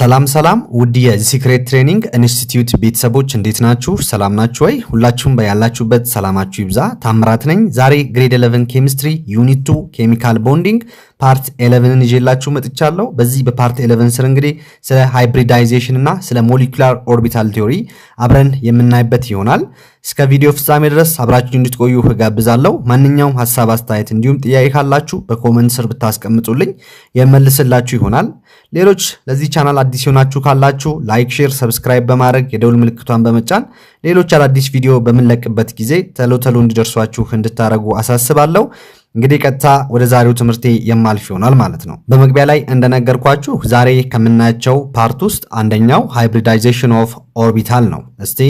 ሰላም ውድ የሲክሬት ትሬኒንግ ኢንስቲትዩት ቤተሰቦች እንዴት ናችሁ? ሰላም ናችሁ ወይ? ሁላችሁም በያላችሁበት ሰላማችሁ ይብዛ። ታምራት ነኝ። ዛሬ ግሬድ 11 ኬሚስትሪ ዩኒት 2 ኬሚካል ቦንዲንግ ፓርት 11ን ይዤላችሁ መጥቻለሁ። በዚህ በፓርት 11 ስር እንግዲህ ስለ ሃይብሪዳይዜሽን እና ስለ ሞለኪውላር ኦርቢታል ቲዮሪ አብረን የምናይበት ይሆናል። እስከ ቪዲዮ ፍጻሜ ድረስ አብራችሁ እንድትቆዩ እጋብዛለሁ። ማንኛውም ሐሳብ፣ አስተያየት እንዲሁም ጥያቄ ካላችሁ በኮሜንት ስር ብታስቀምጡልኝ የመልስላችሁ ይሆናል። ሌሎች ለዚህ ቻናል አዲስ ሆናችሁ ካላችሁ ላይክ፣ ሼር፣ ሰብስክራይብ በማድረግ የደውል ምልክቷን በመጫን ሌሎች አዳዲስ ቪዲዮ በምንለቅበት ጊዜ ተሎ እንዲደርሷችሁ እንድታረጉ አሳስባለሁ። እንግዲህ ቀጥታ ወደ ዛሬው ትምህርቴ የማልፍ ይሆናል ማለት ነው። በመግቢያ ላይ እንደነገርኳችሁ ዛሬ ከምናያቸው ፓርት ውስጥ አንደኛው ሃይብሪዳይዜሽን ኦፍ ኦርቢታል ነው። እስቲ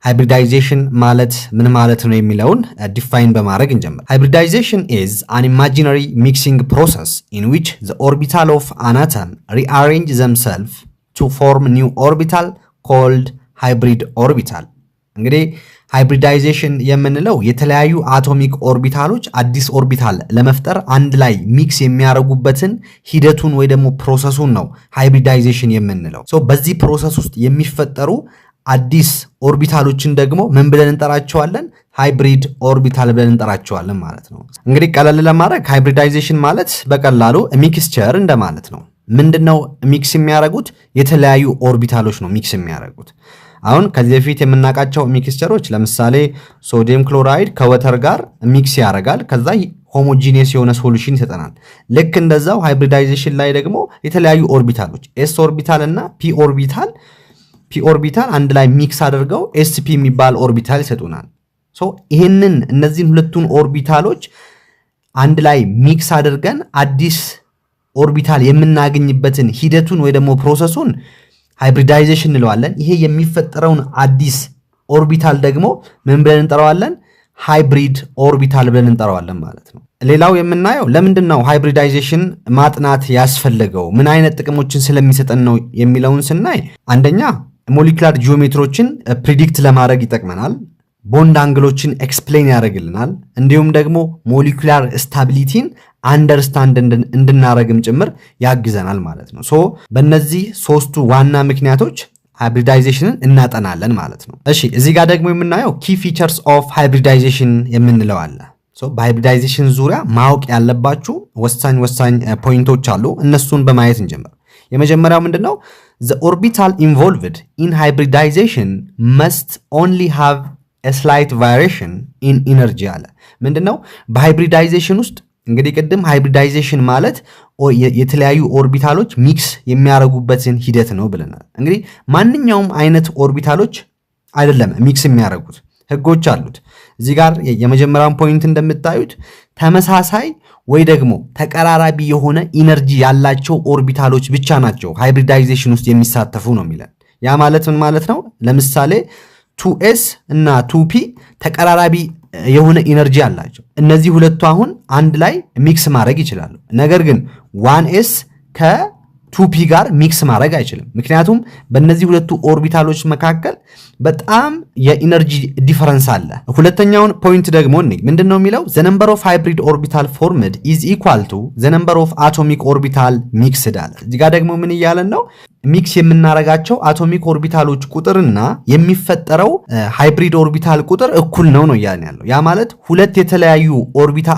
ሃይብሪዳይዜሽን ማለት ምን ማለት ነው የሚለውን ዲፋይን በማድረግ እንጀምር። ሃይብሪዳይዜሽን is an imaginary mixing process in which the orbital of an atom rearrange themselves to form new orbital called hybrid orbital። እንግዲህ ሃይብሪዳይዜሽን የምንለው የተለያዩ አቶሚክ ኦርቢታሎች አዲስ ኦርቢታል ለመፍጠር አንድ ላይ ሚክስ የሚያደርጉበትን ሂደቱን ወይ ደግሞ ፕሮሰሱን ነው ሃይብሪዳይዜሽን የምንለው። በዚህ ፕሮሰስ ውስጥ የሚፈጠሩ አዲስ ኦርቢታሎችን ደግሞ ምን ብለን እንጠራቸዋለን? ሃይብሪድ ኦርቢታል ብለን እንጠራቸዋለን ማለት ነው። እንግዲህ ቀለል ለማድረግ ሃይብሪዳይዜሽን ማለት በቀላሉ ሚክስቸር እንደማለት ነው። ምንድነው ሚክስ የሚያደርጉት? የተለያዩ ኦርቢታሎች ነው ሚክስ የሚያደርጉት። አሁን ከዚህ በፊት የምናውቃቸው ሚክስቸሮች ለምሳሌ ሶዲየም ክሎራይድ ከወተር ጋር ሚክስ ያደርጋል፣ ከዛ ሆሞጂኒየስ የሆነ ሶሉሽን ይሰጠናል። ልክ እንደዛው ሃይብሪዳይዜሽን ላይ ደግሞ የተለያዩ ኦርቢታሎች ኤስ ኦርቢታል እና ፒ ኦርቢታል አንድ ላይ ሚክስ አድርገው ኤስፒ የሚባል ኦርቢታል ይሰጡናል። ይህንን እነዚህን ሁለቱን ኦርቢታሎች አንድ ላይ ሚክስ አድርገን አዲስ ኦርቢታል የምናገኝበትን ሂደቱን ወይ ደግሞ ፕሮሰሱን ሃይብሪዳይዜሽን እንለዋለን። ይሄ የሚፈጠረውን አዲስ ኦርቢታል ደግሞ ምን ብለን እንጠራዋለን? ሃይብሪድ ኦርቢታል ብለን እንጠራዋለን ማለት ነው። ሌላው የምናየው ለምንድን ነው ሃይብሪዳይዜሽን ማጥናት ያስፈለገው፣ ምን አይነት ጥቅሞችን ስለሚሰጠን ነው የሚለውን ስናይ አንደኛ ሞለኪውላር ጂኦሜትሪዎችን ፕሪዲክት ለማድረግ ይጠቅመናል። ቦንድ አንግሎችን ኤክስፕሌን ያደርግልናል። እንዲሁም ደግሞ ሞለኪውላር ስታቢሊቲን አንደርስታንድ እንድናረግም ጭምር ያግዘናል ማለት ነው። በእነዚህ ሶስቱ ዋና ምክንያቶች ሃይብሪዳይዜሽንን እናጠናለን ማለት ነው። እሺ እዚህ ጋር ደግሞ የምናየው ኪ ፊቸርስ ኦፍ ሃይብሪዳይዜሽን የምንለው አለ። በሃይብሪዳይዜሽን ዙሪያ ማወቅ ያለባችሁ ወሳኝ ፖይንቶች አሉ። እነሱን በማየት እንጀምር። የመጀመሪያው ምንድነው? the orbital involved in hybridization must only have a slight variation in energy አለ። ምንድነው? በሃይብሪዳይዜሽን ውስጥ እንግዲህ ቅድም ሃይብሪዳይዜሽን ማለት የተለያዩ ኦርቢታሎች ሚክስ የሚያደርጉበትን ሂደት ነው ብለናል። እንግዲህ ማንኛውም አይነት ኦርቢታሎች አይደለም ሚክስ የሚያደርጉት፣ ህጎች አሉት። እዚህ ጋር የመጀመሪያውን ፖይንት እንደምታዩት ተመሳሳይ ወይ ደግሞ ተቀራራቢ የሆነ ኢነርጂ ያላቸው ኦርቢታሎች ብቻ ናቸው ሃይብሪዳይዜሽን ውስጥ የሚሳተፉ ነው የሚለን። ያ ማለት ምን ማለት ነው? ለምሳሌ 2s እና 2p ተቀራራቢ የሆነ ኢነርጂ አላቸው። እነዚህ ሁለቱ አሁን አንድ ላይ ሚክስ ማድረግ ይችላሉ። ነገር ግን 1s ከ2p ጋር ሚክስ ማድረግ አይችልም። ምክንያቱም በእነዚህ ሁለቱ ኦርቢታሎች መካከል በጣም የኢነርጂ ዲፈረንስ አለ። ሁለተኛውን ፖይንት ደግሞ ምንድነው የሚለው? the number of hybrid orbital formed is equal to the number of atomic orbital mixed አለ። እዚህ ጋር ደግሞ ምን እያለን ነው? ሚክስ የምናረጋቸው አቶሚክ ኦርቢታሎች ቁጥርና የሚፈጠረው ሃይብሪድ ኦርቢታል ቁጥር እኩል ነው እያለን ያለው። ያ ማለት ሁለት የተለያዩ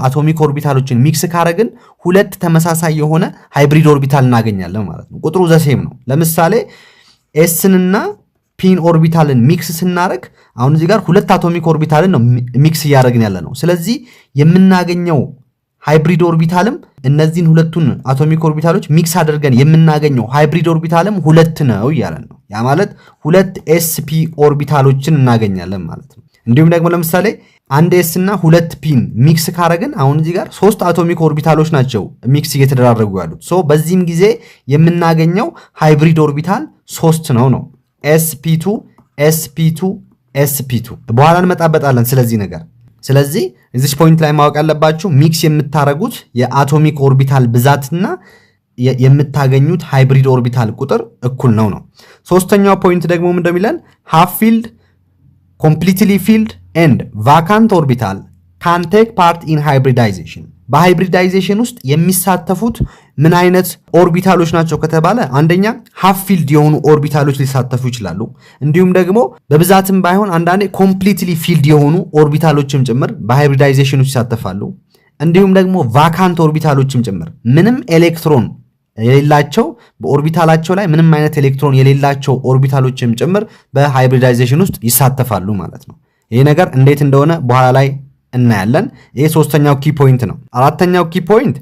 አቶሚክ ኦርቢታሎችን ሚክስ ካረግን ሁለት ተመሳሳይ የሆነ ሃይብሪድ ኦርቢታል እናገኛለን ማለት ነው። ቁጥሩ ዘሴም ነው። ለምሳሌ ኤስንና ፒን ኦርቢታልን ሚክስ ስናረግ አሁን እዚህ ጋር ሁለት አቶሚክ ኦርቢታልን ነው ሚክስ እያደረግን ያለ ነው። ስለዚህ የምናገኘው ሃይብሪድ ኦርቢታልም እነዚህን ሁለቱን አቶሚክ ኦርቢታሎች ሚክስ አድርገን የምናገኘው ሃይብሪድ ኦርቢታልም ሁለት ነው እያለን ነው። ያ ማለት ሁለት ኤስፒ ኦርቢታሎችን እናገኛለን ማለት ነው። እንዲሁም ደግሞ ለምሳሌ አንድ ኤስ እና ሁለት ፒን ሚክስ ካረግን አሁን እዚህ ጋር ሶስት አቶሚክ ኦርቢታሎች ናቸው ሚክስ እየተደራረጉ ያሉት። በዚህም ጊዜ የምናገኘው ሃይብሪድ ኦርቢታል 3 ነው sp2 sp2 sp2 በኋላ እንመጣበታለን ስለዚህ ነገር። ስለዚህ እዚህ ፖይንት ላይ ማወቅ ያለባችሁ ሚክስ የምታረጉት የአቶሚክ ኦርቢታል ብዛትና የምታገኙት ሃይብሪድ ኦርቢታል ቁጥር እኩል ነው። ሶስተኛው ፖይንት ደግሞ ምን እንደሚለን? half filled, completely filled and vacant orbital can take part in hybridization። በሃይብሪዳይዜሽን ውስጥ የሚሳተፉት ምን አይነት ኦርቢታሎች ናቸው ከተባለ አንደኛ ሃፍ ፊልድ የሆኑ ኦርቢታሎች ሊሳተፉ ይችላሉ። እንዲሁም ደግሞ በብዛትም ባይሆን አንዳንዴ ኮምፕሊትሊ ፊልድ የሆኑ ኦርቢታሎችም ጭምር በሃይብሪዳይዜሽን ውስጥ ይሳተፋሉ። እንዲሁም ደግሞ ቫካንት ኦርቢታሎችም ጭምር ምንም ኤሌክትሮን የሌላቸው በኦርቢታላቸው ላይ ምንም አይነት ኤሌክትሮን የሌላቸው ኦርቢታሎችም ጭምር በሃይብሪዳይዜሽን ውስጥ ይሳተፋሉ ማለት ነው። ይሄ ነገር እንዴት እንደሆነ በኋላ ላይ እናያለን። ይሄ ሶስተኛው ኪ ፖይንት ነው። አራተኛው ኪ ፖይንት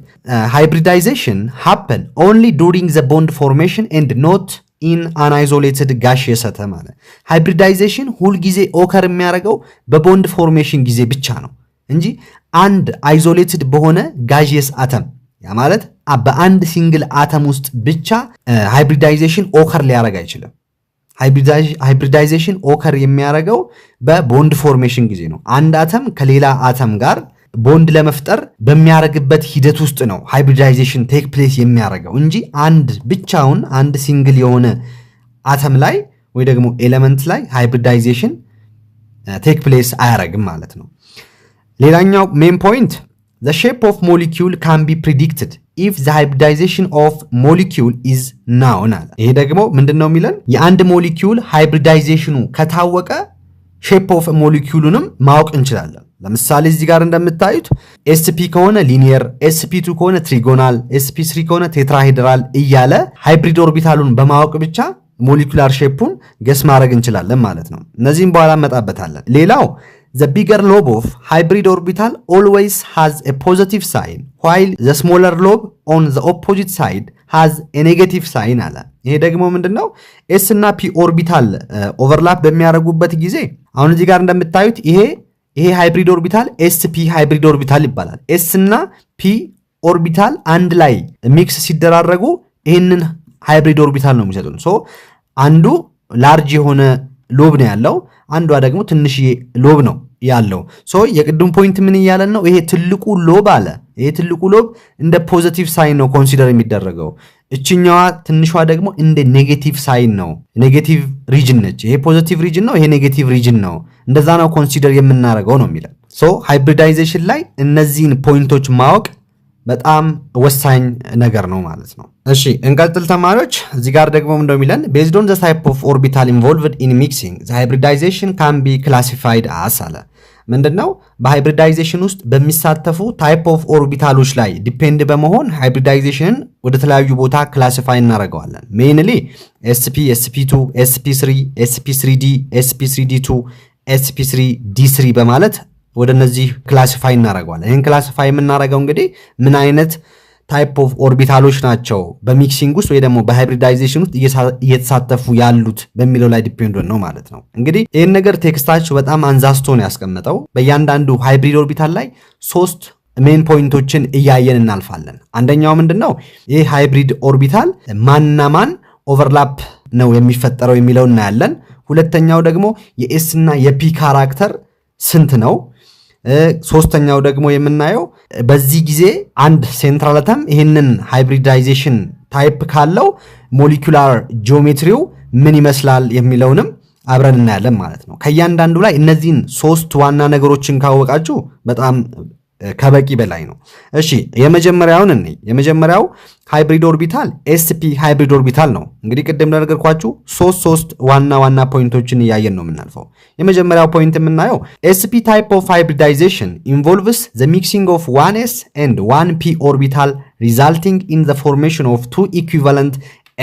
ሃይብሪዳይዜሽን happen only during the bond formation and not in an isolated gaseous atom ማለት ሃይብሪዳይዜሽን ሁል ጊዜ ኦከር የሚያደርገው በቦንድ ፎርሜሽን ጊዜ ብቻ ነው እንጂ አንድ አይዞሌትድ በሆነ ጋዥየስ አተም ያ ማለት በአንድ ሲንግል አተም ውስጥ ብቻ ሃይብሪዳይዜሽን ኦከር ሊያደርግ አይችልም። ሃይብሪዳይዜሽን ኦከር የሚያደርገው በቦንድ ፎርሜሽን ጊዜ ነው። አንድ አተም ከሌላ አተም ጋር ቦንድ ለመፍጠር በሚያደርግበት ሂደት ውስጥ ነው ሃይብሪዳይዜሽን ቴክ ፕሌስ የሚያደርገው እንጂ አንድ ብቻውን አንድ ሲንግል የሆነ አተም ላይ ወይ ደግሞ ኤሌመንት ላይ ሃይብሪዳይዜሽን ቴክ ፕሌስ አያደርግም ማለት ነው። ሌላኛው ሜን ፖይንት the shape of molecule can be predicted if the hybridization of molecule is known አለ። ይሄ ደግሞ ምንድነው የሚለን የአንድ ሞሊኪዩል ሃይብሪዳይዜሽኑ ከታወቀ ሼፕ ኦፍ ሞሊኪዩሉንም ማወቅ እንችላለን። ለምሳሌ እዚህ ጋር እንደምታዩት sp ከሆነ ሊኒየር፣ sp2 ከሆነ ትሪጎናል፣ sp3 ከሆነ ቴትራሄድራል እያለ ሃይብሪድ ኦርቢታሉን በማወቅ ብቻ ሞሊኩላር ሼፑን ገስ ማድረግ እንችላለን ማለት ነው። እነዚህም በኋላ እንመጣበታለን። ሌላው the bigger lobe of hybrid orbital always has a positive sign while the smaller lobe on the opposite side has a negative sign አለ። ይሄ ደግሞ ምንድነው s እና p ኦርቢታል ኦቨርላፕ በሚያደርጉበት ጊዜ አሁን እዚህ ጋር እንደምታዩት ይሄ ሃይብሪድ ኦርቢታል sp ሃይብሪድ ኦርቢታል ይባላል። s እና p ኦርቢታል አንድ ላይ ሚክስ ሲደራረጉ ይሄንን ሃይብሪድ ኦርቢታል ነው የሚሰጡን። ሶ አንዱ ላርጅ የሆነ ሎብ ነው ያለው፣ አንዷ ደግሞ ትንሽዬ ሎብ ነው ያለው። ሶ የቅድም ፖይንት ምን ይያለን ነው ይሄ ትልቁ ሎብ አለ። ይሄ ትልቁ ሎብ እንደ ፖዚቲቭ ሳይን ነው ኮንሲደር የሚደረገው። እችኛዋ ትንሿ ደግሞ እንደ ኔጌቲቭ ሳይን ነው፣ ኔጌቲቭ ሪጅን ነች። ይሄ ፖዚቲቭ ሪጅን ነው፣ ይሄ ኔጌቲቭ ሪጅን ነው። እንደዛ ነው ኮንሲደር የምናደርገው ነው የሚለን። ሶ ሃይብሪዳይዜሽን ላይ እነዚህን ፖይንቶች ማወቅ በጣም ወሳኝ ነገር ነው ማለት ነው። እሺ እንቀጥል ተማሪዎች። እዚህ ጋር ደግሞ እንደሚለን based on the type of orbital involved in mixing the hybridization can be classified as አለ። ምንድነው በሃይብሪዳይዜሽን ውስጥ በሚሳተፉ ታይፕ ኦፍ ኦርቢታሎች ላይ ዲፔንድ በመሆን ሃይብሪዳይዜሽንን ወደ ተለያዩ ቦታ ክላሲፋይ እናደርገዋለን። ሜይንሊ sp sp2 sp3 sp3d sp3d2 sp3d3 በማለት ወደ እነዚህ ክላሲፋይ እናደርገዋለን። ይሄን ክላሲፋይ የምናደርገው እንግዲህ ምን አይነት ታይፕ ኦፍ ኦርቢታሎች ናቸው በሚክሲንግ ውስጥ ወይ ደግሞ በሃይብሪዳይዜሽን ውስጥ እየተሳተፉ ያሉት በሚለው ላይ ዲፔንድ ነው ማለት ነው። እንግዲህ ይሄን ነገር ቴክስታችሁ በጣም አንዛስቶ ነው ያስቀመጠው። በእያንዳንዱ ሃይብሪድ ኦርቢታል ላይ 3 ሜን ፖይንቶችን እያየን እናልፋለን። አንደኛው ምንድነው ይሄ ሃይብሪድ ኦርቢታል ማንና ማን ኦቨርላፕ ነው የሚፈጠረው የሚለው እናያለን። ሁለተኛው ደግሞ የኤስ እና የፒ ካራክተር ስንት ነው። ሶስተኛው ደግሞ የምናየው በዚህ ጊዜ አንድ ሴንትራል አተም ይሄንን ሃይብሪዳይዜሽን ታይፕ ካለው ሞሊኩላር ጂኦሜትሪው ምን ይመስላል የሚለውንም አብረን እናያለን ማለት ነው። ከእያንዳንዱ ላይ እነዚህን 3 ዋና ነገሮችን ካወቃችሁ በጣም ከበቂ በላይ ነው። እሺ የመጀመሪያውን እንይ። የመጀመሪያው ሃይብሪድ ኦርቢታል sp ሃይብሪድ ኦርቢታል ነው። እንግዲህ ቅድም እንደነገርኳችሁ 3 ዋና ፖይንቶችን እያየን ነው የምናልፈው። የመጀመሪያው ፖይንት የምናየው sp type of hybridization involves the mixing of 1s and 1p orbital resulting in the formation of 2 equivalent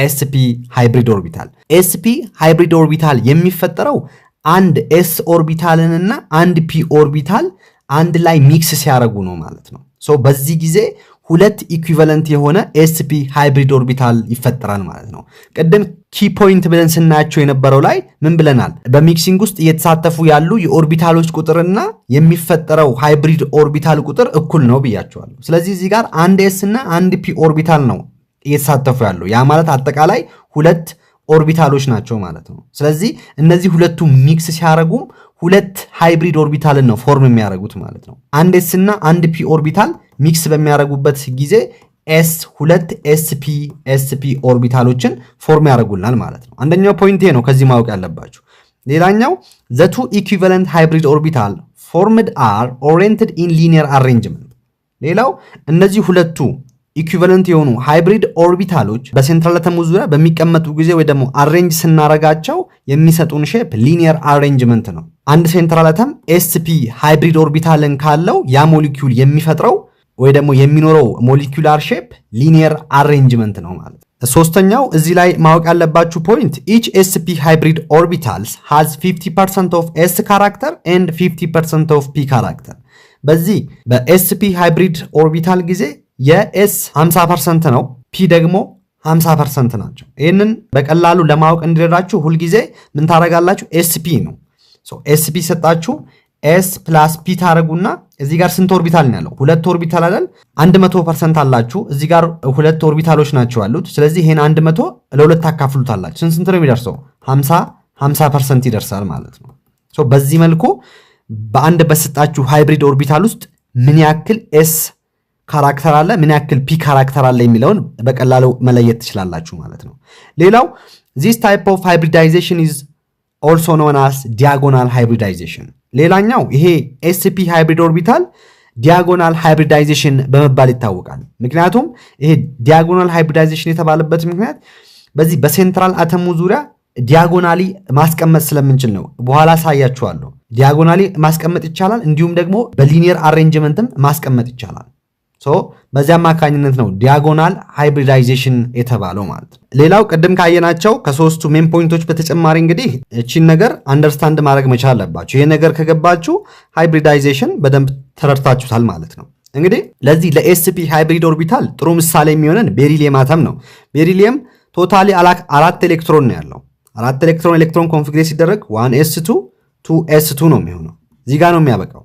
sp hybrid orbital። sp hybrid orbital የሚፈጠረው አንድ s ኦርቢታልንና አንድ p ኦርቢታል አንድ ላይ ሚክስ ሲያደርጉ ነው ማለት ነው። ሶ በዚህ ጊዜ 2 ኢኩዊቫለንት የሆነ sp ሃይብሪድ ኦርቢታል ይፈጠራል ማለት ነው። ቀደም ኪ ፖይንት ብለን ስናያቸው የነበረው ላይ ምን ብለናል? በሚክሲንግ ውስጥ እየተሳተፉ ያሉ የኦርቢታሎች ቁጥርና የሚፈጠረው ሃይብሪድ ኦርቢታል ቁጥር እኩል ነው ብያቸዋለሁ። ስለዚህ እዚህ ጋር አንድ s እና አንድ p ኦርቢታል ነው እየተሳተፉ ያሉ። ያ ማለት አጠቃላይ 2 ኦርቢታሎች ናቸው ማለት ነው። ስለዚህ እነዚህ ሁለቱ ሚክስ ሲያደርጉ 2 ሃይብሪድ ኦርቢታልን ነው ፎርም የሚያደርጉት ማለት ነው። አንድ s እና አንድ p ኦርቢታል ሚክስ በሚያደርጉበት ጊዜ s2 sp ኦርቢታሎችን ፎርም ያደርጉልናል ማለት ነው። አንደኛው ፖይንት ነው ከዚህ ማወቅ ያለባችሁ። ሌላኛው the 2 equivalent hybrid orbital formed are oriented in linear arrangement። ሌላው እነዚህ ሁለቱ ኢኩቫለንት የሆኑ ሃይብሪድ ኦርቢታሎች በሴንትራል አተሙ ዙሪያ በሚቀመጡ ጊዜ ወይ ደግሞ አሬንጅ ስናረጋቸው የሚሰጡን ሼፕ ሊኒየር አሬንጅመንት ነው። አንድ ሴንትራል አተም sp ሃይብሪድ ኦርቢታልን ካለው ያ ሞሊኪዩል የሚፈጥረው ወይ ደግሞ የሚኖረው ሞሊኪዩላር ሼፕ ሊኒየር አሬንጅመንት ነው ማለት። ሶስተኛው እዚህ ላይ ማወቅ ያለባችሁ ፖይንት each sp hybrid orbitals has 50% of s character and 50% of p character። በዚህ በsp ሃይብሪድ ኦርቢታል ጊዜ የs 50% ነው፣ p ደግሞ 50% ናቸው። ይህንን በቀላሉ ለማወቅ እንዲረዳችሁ ሁልጊዜ ምን ታረጋላችሁ? sp ነው። sp ሰጣችሁ s plus p ታረጉና እዚህ ጋር ስንት ኦርቢታል ነው ያለው? ሁለት ኦርቢታል አይደል? 100% አላችሁ። እዚህ ጋር ሁለት ኦርቢታሎች ናቸው ያሉት። ስለዚህ ይሄን 100 ለሁለት ታካፍሉታላችሁ። ስንት ነው የሚደርሰው? 50% ይደርሳል ማለት ነው። በዚህ መልኩ በአንድ በሰጣችሁ ሃይብሪድ ኦርቢታል ውስጥ ምን ያክል s ካራክተር አለ፣ ምን ያክል p ካራክተር አለ የሚለውን በቀላሉ መለየት ትችላላችሁ ማለት ነው። ሌላው this type of hybridization is also known as diagonal hybridization። ሌላኛው ይሄ sp ሃይብሪድ ኦርቢታል ዲያጎናል ሃይብሪዳይዜሽን በመባል ይታወቃል። ምክንያቱም ይሄ ዲያጎናል ሃይብሪዳይዜሽን የተባለበት ምክንያት በዚህ በሴንትራል አተሙ ዙሪያ ዲያጎናሊ ማስቀመጥ ስለምንችል ነው። በኋላ ሳያችኋለሁ። ዲያጎናሊ ማስቀመጥ ይቻላል፣ እንዲሁም ደግሞ በሊኒየር አሬንጅመንትም ማስቀመጥ ይቻላል። በዚያ አማካኝነት ነው ዲያጎናል ሃይብሪዳይዜሽን የተባለው ማለት ነው። ሌላው ቅድም ካየናቸው ከሶስቱ ሜን ፖይንቶች በተጨማሪ እንግዲህ እቺን ነገር አንደርስታንድ ማድረግ መቻል አለባችሁ። ይሄ ነገር ከገባችሁ ሃይብሪዳይዜሽን በደንብ ተረድታችሁታል ማለት ነው። እንግዲህ ለዚህ ለsp ሃይብሪድ ኦርቢታል ጥሩ ምሳሌ የሚሆነን ቤሪሊየም አተም ነው። ቤሪሊየም ቶታሊ 4 ኤሌክትሮን ነው ያለው። 4 ኤሌክትሮን ኮንፊግሬት ሲደረግ 1s2 2s2 ነው የሚሆነው። እዚህ ጋር ነው የሚያበቃው።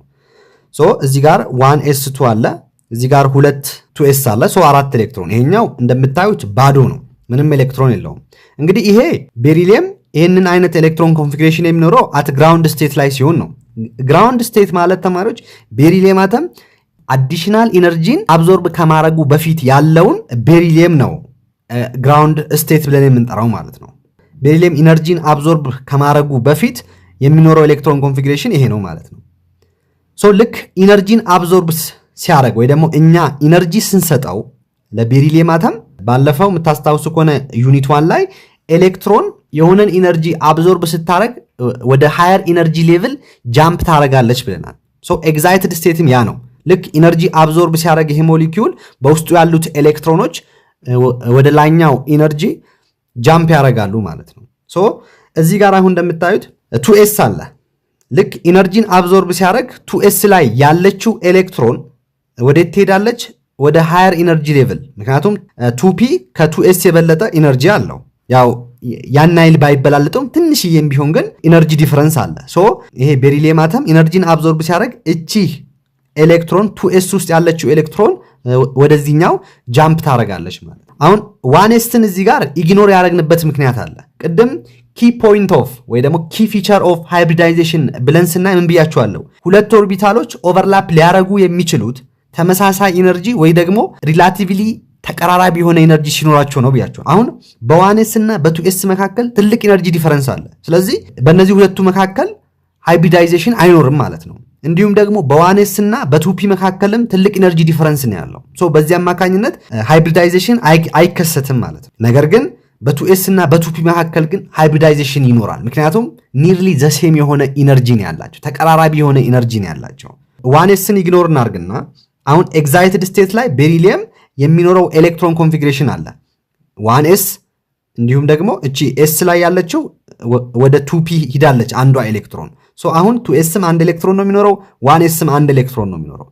እዚህ ጋር 1s2 አለ፣ እዚህ ጋር 2s አለ። 4 ኤሌክትሮን። ይሄኛው እንደምታዩት ባዶ ነው፣ ምንም ኤሌክትሮን የለውም። እንግዲህ ይሄ ቤሪሊየም ይሄንን አይነት ኤሌክትሮን ኮንፊግሬሽን የሚኖረው አት ግራውንድ ስቴት ላይ ሲሆን ነው። ግራውንድ ስቴት ማለት ተማሪዎች ቤሪሊየም አተም አዲሽናል ኢነርጂን አብዞርብ ከማድረጉ በፊት ያለውን ቤሪሊየም ነው ግራውንድ ስቴት ብለን የምንጠራው ማለት ነው። ቤሪሊየም ኢነርጂን አብዞርብ ከማድረጉ በፊት የሚኖረው ኤሌክትሮን ኮንፊግሬሽን ይሄ ነው ማለት ነው። ልክ ኢነርጂን አብዞርብ ሲያደርግ ወይ ደግሞ እኛ ኢነርጂ ስንሰጠው ለቤሪሊየም አተም ባለፈው የምታስታውሱ ከሆነ ዩኒት 1 ላይ ኤሌክትሮን የሆነን ኢነርጂ አብዞርብ ስታደርግ ወደ ሃየር ኢነርጂ ሌቭል ጃምፕ ታደርጋለች ብለናል። ኤግዛይትድ ስቴትም ያ ነው። ልክ ኢነርጂ አብዞርብ ሲያደርግ ይሄ ሞሊኪዩል በውስጡ ያሉት ኤሌክትሮኖች ወደ ላይኛው ኢነርጂ ጃምፕ ያደርጋሉ ማለት ነው። እዚህ ጋር አሁን እንደምታዩት 2s አለ። ልክ ኢነርጂን አብዞርብ ሲያደርግ 2s ላይ ያለችው ኤሌክትሮን ወዴት ትሄዳለች? ወደ ሃየር ኢነርጂ ሌቭል። ምክንያቱም 2p ከ2s የበለጠ ኢነርጂ አለው። ያው ያን ያህል ባይበላለጥም ትንሽዬም ቢሆን ግን ኢነርጂ ዲፈረንስ አለ። ይሄ ቤሪሊየም አተም ኢነርጂን አብዞርብ ሲያደርግ እቺ ኤሌክትሮን 2s ውስጥ ያለችው ኤሌክትሮን ወደዚህኛው ጃምፕ ታደርጋለች ማለት ነው። አሁን 1sን እዚህ ጋር ኢግኖር ያደረግንበት ምክንያት አለ። ቅድም ኪ ፖይንት ኦፍ ወይ ደግሞ ኪ ፊቸር ኦፍ ሃይብሪዳይዜሽን ብለን ስናይ ምን ብያችኋለሁ? ሁለት ኦርቢታሎች ኦቨርላፕ ሊያደርጉ የሚችሉት ተመሳሳይ ኢነርጂ ወይ ደግሞ ሪላቲቭሊ ተቀራራቢ የሆነ ኢነርጂ ሲኖራቸው ነው ብያቸው። አሁን በ1s እና በ2s መካከል ትልቅ ኢነርጂ ዲፈረንስ አለ። ስለዚህ በእነዚህ ሁለቱ መካከል ሃይብሪዳይዜሽን አይኖርም ማለት ነው። እንዲሁም ደግሞ በ1s እና በ2p መካከልም ትልቅ ኢነርጂ ዲፈረንስ ነው ያለው። በዚህ አማካኝነት ሃይብሪዳይዜሽን አይከሰትም ማለት ነው። ነገር ግን በ2s እና በ2p መካከል ግን ሃይብሪዳይዜሽን ይኖራል። ምክንያቱም ኒርሊ ዘሴም የሆነ ኢነርጂ ነው ያላቸው፣ ተቀራራቢ የሆነ ኢነርጂ ነው ያላቸው። 1sን ኢግኖር እናርግና አሁን ኤግዛይትድ ስቴት ላይ ቤሪሊየም የሚኖረው ኤሌክትሮን ኮንፊግሬሽን አለ 1s፣ እንዲሁም ደግሞ እቺ s ላይ ያለችው ወደ 2p ሂዳለች አንዷ ኤሌክትሮን። አሁን 2sም አንድ ኤሌክትሮን ነው የሚኖረው፣ 1sም አንድ ኤሌክትሮን ነው የሚኖረው።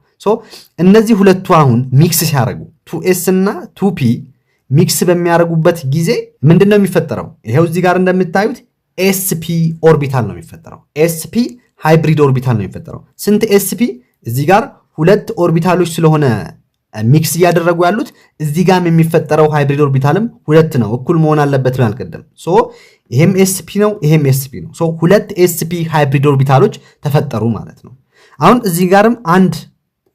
እነዚህ ሁለቱ አሁን ሚክስ ሲያደርጉ 2s እና 2p ሚክስ በሚያደርጉበት ጊዜ ምንድነው የሚፈጠረው? ይሄው እዚህ ጋር እንደምታዩት sp ኦርቢታል ነው የሚፈጠረው። sp ሃይብሪድ ኦርቢታል ነው የሚፈጠረው። ስንት sp? እዚህ ጋር ሁለት ኦርቢታሎች ስለሆነ ሚክስ እያደረጉ ያሉት እዚህ ጋርም የሚፈጠረው ሃይብሪድ ኦርቢታልም ሁለት ነው፣ እኩል መሆን አለበት ብለን አልቀደም። ይሄም sp ነው፣ ይሄም sp ነው። ሁለት sp ሃይብሪድ ኦርቢታሎች ተፈጠሩ ማለት ነው። አሁን እዚህ ጋርም አንድ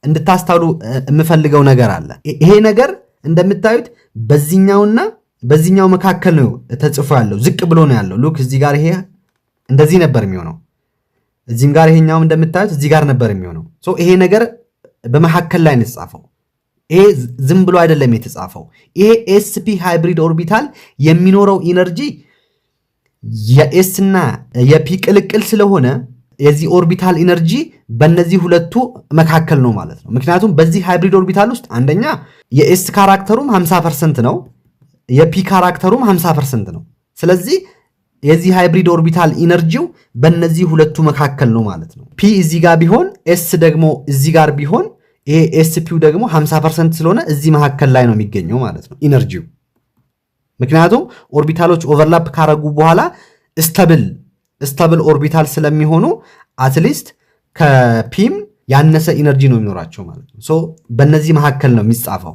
እንድታስተውሉ የምፈልገው ነገር አለ። ይሄ ነገር እንደምታዩት በዚህኛውና በዚህኛው መካከል ነው ተጽፎ ያለው፣ ዝቅ ብሎ ነው ያለው። ሉክ እዚህ ጋር ይሄ እንደዚህ ነበር የሚሆነው፣ እዚህም ጋር ይሄኛው እንደምታዩት እዚህ ጋር ነበር የሚሆነው። ይሄ ነገር በመካከል ላይ ነው የተጻፈው። ይሄ ዝም ብሎ አይደለም የተጻፈው። ይሄ sp ሃይብሪድ ኦርቢታል የሚኖረው ኢነርጂ የs እና የp ቅልቅል ስለሆነ የዚህ ኦርቢታል ኢነርጂ በእነዚህ ሁለቱ መካከል ነው ማለት ነው። ምክንያቱም በዚህ ሃይብሪድ ኦርቢታል ውስጥ አንደኛ የs ካራክተሩም 50% ነው፣ የp ካራክተሩም 50% ነው። ስለዚህ የዚህ ሃይብሪድ ኦርቢታል ኢነርጂው በእነዚህ ሁለቱ መካከል ነው ማለት ነው። p እዚህ ጋር ቢሆን s ደግሞ እዚህ ጋር ቢሆን ይሄ sp ደግሞ 50% ስለሆነ እዚህ መካከል ላይ ነው የሚገኘው ማለት ነው ኢነርጂው። ምክንያቱም ኦርቢታሎች ኦቨርላፕ ካረጉ በኋላ ስታብል ኦርቢታል ስለሚሆኑ አትሊስት ከፒም ያነሰ ኢነርጂ ነው የሚኖራቸው ማለት ነው። ሶ በእነዚህ መካከል ነው የሚጻፈው።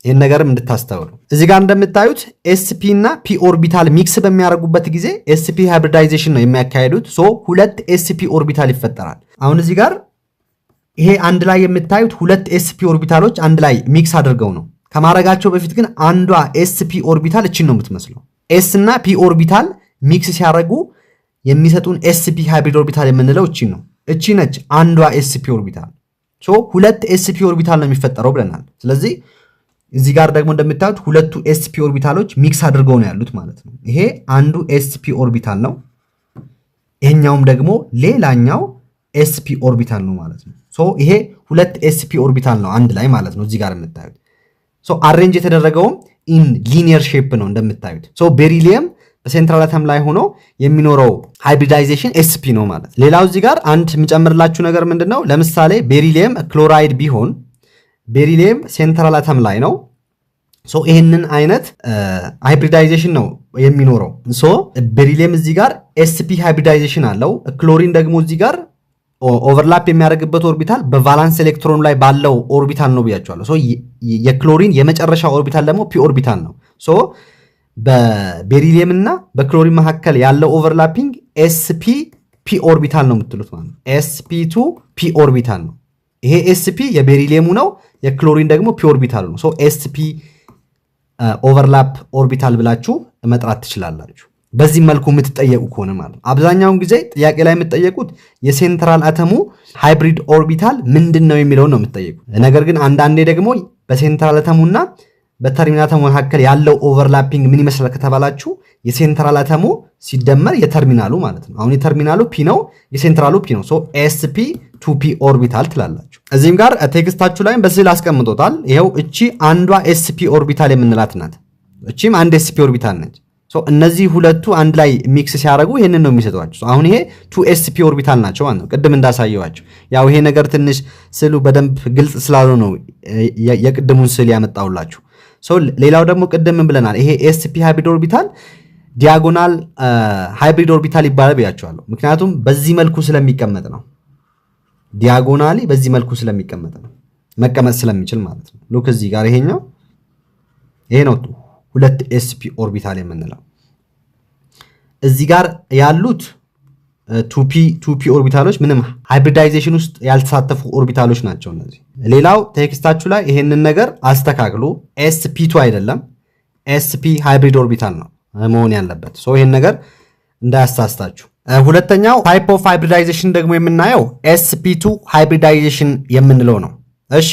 ይህን ነገርም እንድታስተውሉ እዚህ ጋር እንደምታዩት sp እና p ኦርቢታል ሚክስ በሚያደርጉበት ጊዜ sp ሃይብሪዳይዜሽን ነው የሚያካሄዱት። ሶ ሁለት sp ኦርቢታል ይፈጠራል። አሁን እዚህ ጋር ይሄ አንድ ላይ የምታዩት ሁለት sp ኦርቢታሎች አንድ ላይ ሚክስ አድርገው ነው ከማረጋቸው በፊት ግን አንዷ sp ኦርቢታል እቺን ነው የምትመስለው። s እና p ኦርቢታል ሚክስ ሲያደርጉ የሚሰጡን sp ሃይብሪድ ኦርቢታል የምንለው እቺን ነው። እቺ ነች አንዷ sp ኦርቢታል። ሶ ሁለት sp ኦርቢታል ነው የሚፈጠረው ብለናል። ስለዚህ እዚህ ጋር ደግሞ እንደምታዩት ሁለቱ sp ኦርቢታሎች ሚክስ አድርገው ነው ያሉት ማለት ነው። ይሄ አንዱ sp ኦርቢታል ነው፣ ይሄኛውም ደግሞ ሌላኛው sp ኦርቢታል ነው ማለት ነው። ሶ ይሄ ሁለት sp ኦርቢታል ነው አንድ ላይ ማለት ነው እዚህ ጋር የምታዩት። ሶ አሬንጅ የተደረገውም ኢን ሊኒየር ሼፕ ነው እንደምታዩት። ሶ ቤሪሊየም በሴንትራል አተም ላይ ሆኖ የሚኖረው ሃይብሪዳይዜሽን sp ነው ማለት። ሌላው እዚህ ጋር አንድ የምጨምርላችሁ ነገር ምንድነው፣ ለምሳሌ ቤሪሊየም ክሎራይድ ቢሆን ቤሪሊየም ሴንትራል አተም ላይ ነው። ሶ ይሄንን አይነት ሃይብሪዳይዜሽን ነው የሚኖረው። ሶ ቤሪሊየም እዚህ ጋር sp ሃይብሪዳይዜሽን አለው። ክሎሪን ደግሞ እዚህ ጋር ኦቨርላፕ የሚያደርግበት ኦርቢታል በቫላንስ ኤሌክትሮን ላይ ባለው ኦርቢታል ነው ብያቸዋለሁ። ሶ የክሎሪን የመጨረሻ ኦርቢታል ደግሞ ፒ ኦርቢታል ነው። ሶ በቤሪሊየም እና በክሎሪን መካከል ያለው ኦቨርላፒንግ sp p ኦርቢታል ነው የምትሉት ማለት ነው። sp2 p ኦርቢታል ነው። ይሄ sp የቤሪሊየሙ ነው፣ የክሎሪን ደግሞ ፒ ኦርቢታል ነው። ሶ sp ኦቨርላፕ ኦርቢታል ብላችሁ መጥራት ትችላላችሁ በዚህ መልኩ የምትጠየቁ ከሆነ ማለት ነው። አብዛኛውን ጊዜ ጥያቄ ላይ የምትጠየቁት የሴንትራል አተሙ ሃይብሪድ ኦርቢታል ምንድነው የሚለውን ነው የምትጠየቁት። ነገር ግን አንዳንዴ ደግሞ በሴንትራል አተሙና በተርሚናል አተሙ መካከል ያለው ኦቨርላፒንግ ምን ይመስላል ከተባላችሁ የሴንትራል አተሙ ሲደመር የተርሚናሉ ማለት ነው። አሁን የተርሚናሉ ፒ ነው፣ የሴንትራሉ ፒ ነው። ሶ sp2p ኦርቢታል ትላላችሁ። እዚህም ጋር ቴክስታችሁ ላይ በስዕል አስቀምጦታል። ይሄው እቺ አንዷ sp ኦርቢታል የምንላት ናት። እቺም አንድ sp ኦርቢታል ነች። ሶ እነዚህ ሁለቱ አንድ ላይ ሚክስ ሲያደርጉ ይሄንን ነው የሚሰጧቸው። አሁን ይሄ 2sp ኦርቢታል ናቸው ማለት ነው፣ ቅድም እንዳሳየዋችሁ። ያው ይሄ ነገር ትንሽ ስዕሉ በደንብ ግልጽ ስላልሆነ ነው የቅድሙን ስዕል ያመጣውላችሁ። ሶ ሌላው ደግሞ ቅድም ብለናል፣ ይሄ sp ሃይብሪድ ኦርቢታል ዲያጎናል ሃይብሪድ ኦርቢታል ይባላል ብያቸዋለሁ። ምክንያቱም በዚህ መልኩ ስለሚቀመጥ ነው፣ ዲያጎናሊ በዚህ መልኩ ስለሚቀመጥ ነው፣ መቀመጥ ስለሚችል ማለት ነው። ሉክ እዚህ ጋር ይሄኛው ይሄ ነው ሁለት sp ኦርቢታል የምንለው። እዚህ ጋር ያሉት 2p ኦርቢታሎች ምንም ሃይብሪዳይዜሽን ውስጥ ያልተሳተፉ ኦርቢታሎች ናቸው እነዚህ። ሌላው ቴክስታችሁ ላይ ይሄንን ነገር አስተካክሉ። sp2 አይደለም sp ሃይብሪድ ኦርቢታል ነው መሆን ያለበት። ሶ ይሄን ነገር እንዳያሳስታችሁ። ሁለተኛው ታይፕ ኦፍ ሃይብሪዳይዜሽን ደግሞ የምናየው sp2 ሃይብሪዳይዜሽን የምንለው ነው። እሺ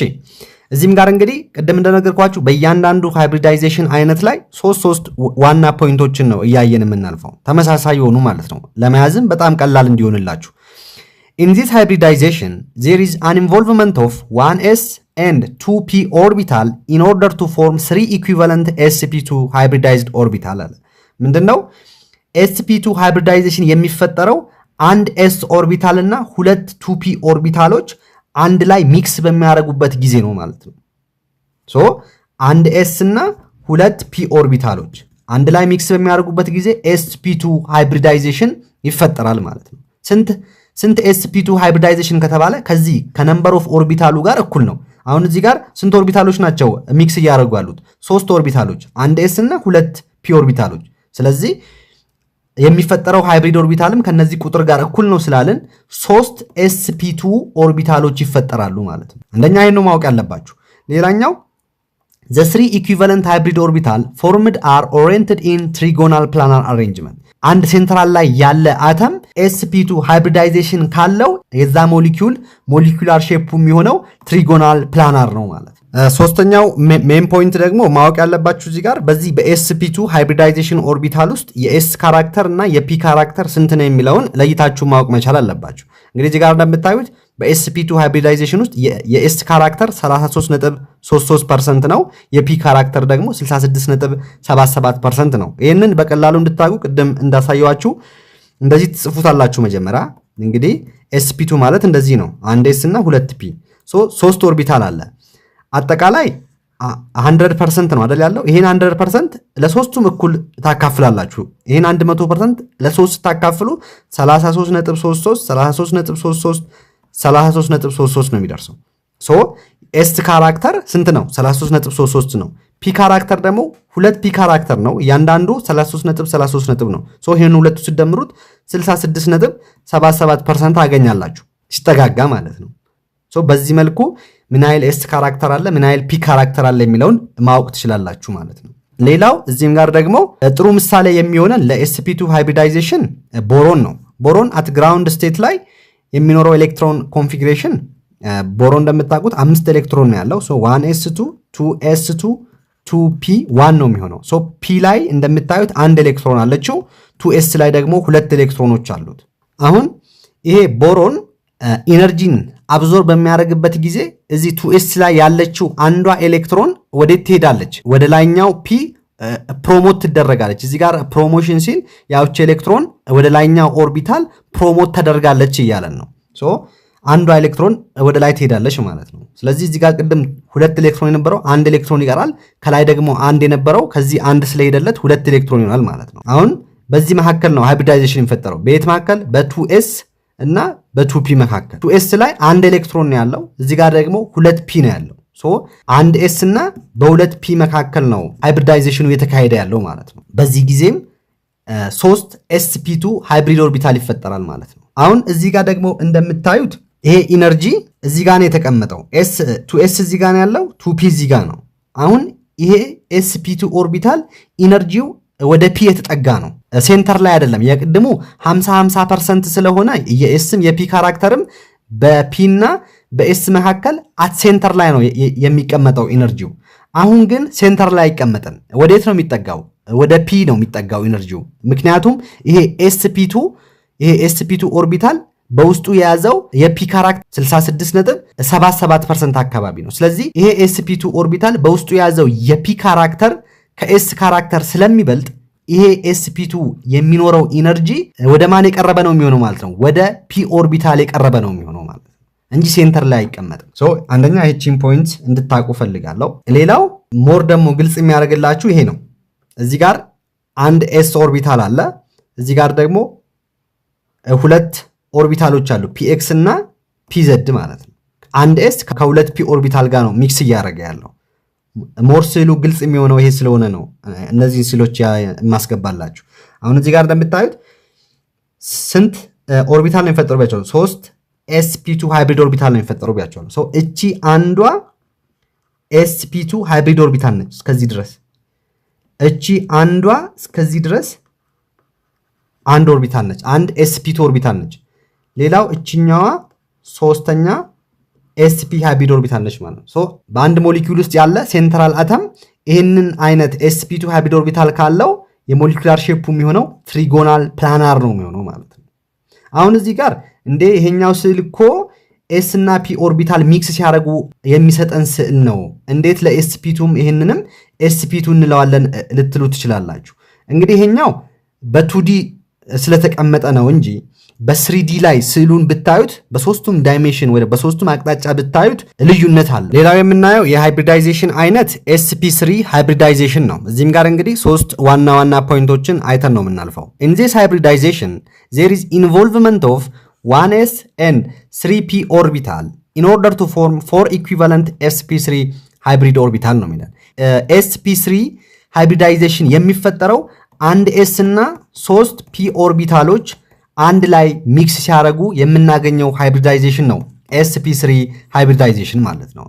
እዚህም ጋር እንግዲህ ቅድም እንደነገርኳችሁ በእያንዳንዱ ሃይብሪዳይዜሽን አይነት ላይ ሶስት ዋና ፖይንቶችን ነው እያየን የምናልፈው፣ ተመሳሳይ ሆኑ ማለት ነው፣ ለመያዝም በጣም ቀላል እንዲሆንላችሁ። In this hybridization there is an involvement of 1s and 2p orbital in order to form 3 equivalent sp2 hybridized orbital አለ። ምንድነው sp2 hybridization የሚፈጠረው አንድ s ኦርቢታል እና ሁለት 2p ኦርቢታሎች አንድ ላይ ሚክስ በሚያደርጉበት ጊዜ ነው ማለት ነው። ሶ አንድ s እና ሁለት p ኦርቢታሎች አንድ ላይ ሚክስ በሚያደርጉበት ጊዜ sp2 ሃይብሪዳይዜሽን ይፈጠራል ማለት ነው። ስንት sp2 ሃይብሪዳይዜሽን ከተባለ ከዚህ ከነምበር ኦፍ ኦርቢታሉ ጋር እኩል ነው። አሁን እዚህ ጋር ስንት ኦርቢታሎች ናቸው ሚክስ እያደረጉ ያሉት? 3 ኦርቢታሎች፣ አንድ s እና ሁለት p ኦርቢታሎች። ስለዚህ የሚፈጠረው ሃይብሪድ ኦርቢታልም ከነዚህ ቁጥር ጋር እኩል ነው ስላልን 3 sp2 ኦርቢታሎች ይፈጠራሉ ማለት ነው። አንደኛ ይሄን ነው ማወቅ ያለባችሁ። ሌላኛው the 3 equivalent hybrid orbital formed are oriented in trigonal planar arrangement። አንድ ሴንትራል ላይ ያለ አተም sp2 ሃይብሪዳይዜሽን ካለው የዛ ሞሊኪዩላር ሼፑ የሚሆነው ትሪጎናል ፕላናር ነው ማለት ነው። ሶስተኛው ሜን ፖይንት ደግሞ ማወቅ ያለባችሁ እዚህ ጋር በዚህ በsp2 ሃይብሪዳይዜሽን ኦርቢታል ውስጥ የs ካራክተር እና የp ካራክተር ስንት ነው የሚለውን ለይታችሁ ማወቅ መቻል አለባችሁ። እንግዲህ እዚህ ጋር እንደምታዩት በsp2 ሃይብሪዳይዜሽን ውስጥ የs ካራክተር 33.33% ነው፣ የp ካራክተር ደግሞ 66.77% ነው። ይህንን በቀላሉ እንድታውቁ ቅድም እንዳሳየዋችሁ እንደዚህ ትጽፉታላችሁ። መጀመሪያ እንግዲህ sp2 ማለት እንደዚህ ነው፣ አንድ s እና ሁለት p ሶስት ኦርቢታል አለ። አጠቃላይ 100% ነው አይደል ያለው። ይሄን 100% ለሶስቱም እኩል ታካፍላላችሁ። ይሄን 100% ለሶስት ታካፍሉ 33.33 33.33 33.33 ነው የሚደርሰው። ኤስ ካራክተር ስንት ነው? 33.33 ነው። ፒ ካራክተር ደግሞ ሁለት ፒ ካራክተር ነው። እያንዳንዱ 33.33 ነው። ይሄን ሁለቱ ሲደምሩት 66.77% አገኛላችሁ ሲጠጋጋ ማለት ነው። በዚህ መልኩ ምን ያህል ኤስ ካራክተር አለ ምን ያህል ፒ ካራክተር አለ የሚለውን ማወቅ ትችላላችሁ ማለት ነው። ሌላው እዚህም ጋር ደግሞ ጥሩ ምሳሌ የሚሆነን ለsp2 ሃይብሪዳይዜሽን ቦሮን ነው። ቦሮን አት ግራውንድ ስቴት ላይ የሚኖረው ኤሌክትሮን ኮንፊግሬሽን ቦሮን እንደምታውቁት 5 ኤሌክትሮን ነው ያለው። 1s2 2s2 2p1 ነው የሚሆነው። ፒ ላይ እንደምታዩት አንድ ኤሌክትሮን አለችው፣ 2s ላይ ደግሞ ሁለት ኤሌክትሮኖች አሉት። አሁን ይሄ ቦሮን ኢነርጂን አብዞር በሚያደርግበት ጊዜ እዚህ 2s ላይ ያለችው አንዷ ኤሌክትሮን ወዴት ትሄዳለች? ወደ ላይኛው ፒ ፕሮሞት ትደረጋለች። እዚህ ጋር ፕሮሞሽን ሲል ያውች ኤሌክትሮን ወደ ላይኛው ኦርቢታል ፕሮሞት ተደርጋለች እያለን ነው። አንዷ ኤሌክትሮን ወደ ላይ ትሄዳለች ማለት ነው። ስለዚህ እዚህ ጋር ቅድም ሁለት ኤሌክትሮን የነበረው አንድ ኤሌክትሮን ይቀራል። ከላይ ደግሞ አንድ የነበረው ከዚህ አንድ ስለሄደለት ሁለት ኤሌክትሮን ይሆናል ማለት ነው። አሁን በዚህ መካከል ነው ሃይብሪዳይዜሽን የሚፈጠረው። በየት መካከል? በ2s እና በ2p መካከል። 2s ላይ አንድ ኤሌክትሮን ነው ያለው፣ እዚህ ጋር ደግሞ 2p ነው ያለው። አንድ s እና በ2p መካከል ነው ሃይብሪዳይዜሽኑ የተካሄደ ያለው ማለት ነው። በዚህ ጊዜም 3 sp2 ሃይብሪድ ኦርቢታል ይፈጠራል ማለት ነው። አሁን እዚህ ጋር ደግሞ እንደምታዩት ይሄ ኢነርጂ እዚህ ጋር ነው የተቀመጠው። 2s እዚህ ጋር ነው ያለው፣ 2p እዚህ ጋር ነው። አሁን ይሄ sp2 ኦርቢታል ኢነርጂው ወደ ፒ የተጠጋ ነው፣ ሴንተር ላይ አይደለም። የቅድሙ 50% ስለሆነ የኤስም የፒ ካራክተርም በፒ እና በኤስ መካከል አት ሴንተር ላይ ነው የሚቀመጠው ኢነርጂው። አሁን ግን ሴንተር ላይ አይቀመጥም። ወዴት ነው የሚጠጋው? ወደ ፒ ነው የሚጠጋው ኢነርጂው። ምክንያቱም ይሄ sp2 ኦርቢታል በውስጡ የያዘው የፒ ካራክተር 66.77% አካባቢ ነው። ስለዚህ ይሄ sp2 ኦርቢታል በውስጡ የያዘው የፒ ካራክተር ከኤስ ካራክተር ስለሚበልጥ ይሄ sp2 የሚኖረው ኢነርጂ ወደ ማን የቀረበ ነው የሚሆነው ማለት ነው? ወደ ፒ ኦርቢታል የቀረበ ነው የሚሆነው ማለት ነው እንጂ ሴንተር ላይ አይቀመጥም። አንደኛ ይህቺን ፖይንት እንድታቁ ፈልጋለሁ። ሌላው ሞር ደግሞ ግልጽ የሚያደርግላችሁ ይሄ ነው። እዚህ ጋር አንድ ኤስ ኦርቢታል አለ፣ እዚህ ጋር ደግሞ ሁለት ኦርቢታሎች አሉ፣ px እና pz ማለት ነው። አንድ ኤስ ከሁለት ፒ ኦርቢታል ጋር ነው ሚክስ እያደረገ ያለው። ሞር ስዕሉ ግልጽ የሚሆነው ይሄ ስለሆነ ነው እነዚህ ስዕሎች የማስገባላችሁ። አሁን እዚህ ጋር እንደምታዩት ስንት ኦርቢታል ነው የሚፈጠሩ ቢያቸው? 3 sp2 ሃይብሪድ ኦርቢታል ነው የሚፈጠሩ ቢያቸው። እቺ አንዷ sp2 ሃይብሪድ ኦርቢታል ነች እስከዚህ ድረስ። እቺ አንዷ እስከዚህ ድረስ አንድ ኦርቢታል ነች፣ አንድ sp2 ኦርቢታል ነች። ሌላው እቺኛዋ ሶስተኛ sp ሃይብሪድ ኦርቢታል ነች ማለት ነው። በአንድ ሞሊኪዩል ውስጥ ያለ ሴንትራል አተም ይህንን አይነት sp2 ሃይብሪድ ኦርቢታል ካለው የሞሊኩላር ሼፑ የሚሆነው ትሪጎናል ፕላናር ነው የሚሆነው ማለት ነው። አሁን እዚህ ጋር እንዴ ይሄኛው ስዕል እኮ s እና p ኦርቢታል ሚክስ ሲያደርጉ የሚሰጠን ስዕል ነው፣ እንዴት ለsp2ም ይሄንንም sp2 እንለዋለን ልትሉ ትችላላችሁ። እንግዲህ ይሄኛው በ2D ስለተቀመጠ ነው እንጂ በ3D ላይ ስዕሉን ብታዩት በሶስቱም ዳይሜንሽን ወይ በሶስቱም አቅጣጫ ብታዩት ልዩነት አለ። ሌላው የምናየው የሃይብሪዳይዜሽን አይነት sp3 ሃይብሪዳይዜሽን ነው። እዚህም ጋር እንግዲህ ሶስት ዋና ዋና ፖይንቶችን አይተን ነው የምናልፈው። in this hybridization there is involvement of 1s and 3p orbital in order to form 4 equivalent sp3 hybrid orbital ነው የሚለው። sp3 ሃይብሪዳይዜሽን የሚፈጠረው አንድ s እና 3 p ኦርቢታሎች አንድ ላይ ሚክስ ሲያደርጉ የምናገኘው ሃይብሪዳይዜሽን ነው sp3 ሃይብሪዳይዜሽን ማለት ነው።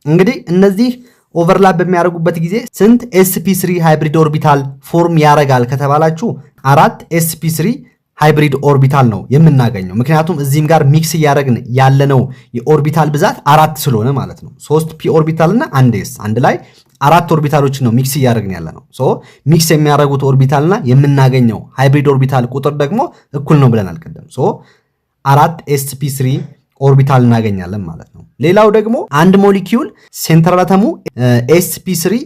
እንግዲህ እነዚህ ኦቨርላፕ በሚያደርጉበት ጊዜ ስንት sp3 ሃይብሪድ ኦርቢታል ፎርም ያደርጋል ከተባላችሁ 4 sp3 ሃይብሪድ ኦርቢታል ነው የምናገኘው። ምክንያቱም እዚህም ጋር ሚክስ እያደረግን ያለነው የኦርቢታል ብዛት 4 ስለሆነ ማለት ነው። 3p ኦርቢታል እና 1s አንድ ላይ 4 ኦርቢታሎችን ነው ሚክስ እያደረግን ያለነው። ሶ ሚክስ የሚያደርጉት ኦርቢታልና የምናገኘው ሃይብሪድ ኦርቢታል ቁጥር ደግሞ እኩል ነው ብለናል ቀደም። ሶ 4sp3 ኦርቢታል እናገኛለን ማለት ነው። ሌላው ደግሞ አንድ ሞሊኪዩል ሴንትራል አተሙ sp3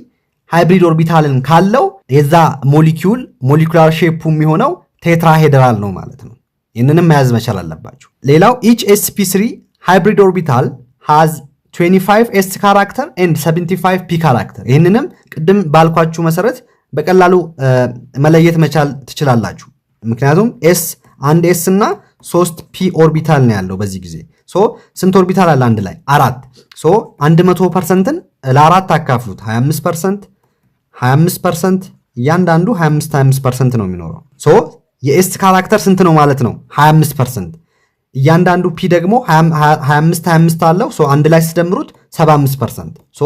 ሃይብሪድ ኦርቢታልን ካለው የዛ ሞሊኪዩል ሞሊኩላር ሼፑ የሚሆነው ቴትራሄድራል ነው ማለት ነው። ይህንንም መያዝ መቻል አለባችሁ። ሌላው each sp3 hybrid orbital has 25s character and 75p character። ይህንንም ቅድም ባልኳችሁ መሰረት በቀላሉ መለየት መቻል ትችላላችሁ። ምክንያቱም አንድ s እና 3p ኦርቢታል ነው ያለው በዚህ ጊዜ። ሶ ስንት ኦርቢታል አለ አንድ ላይ? 4። ሶ 100%ን ለ4 አካፍሉት 25% እያንዳንዱ 25% ነው የሚኖረው። ሶ የኤስ ካራክተር ስንት ነው ማለት ነው? 25%። እያንዳንዱ ፒ ደግሞ 25 አለው። ሶ አንድ ላይ ሲደምሩት 75%። ሶ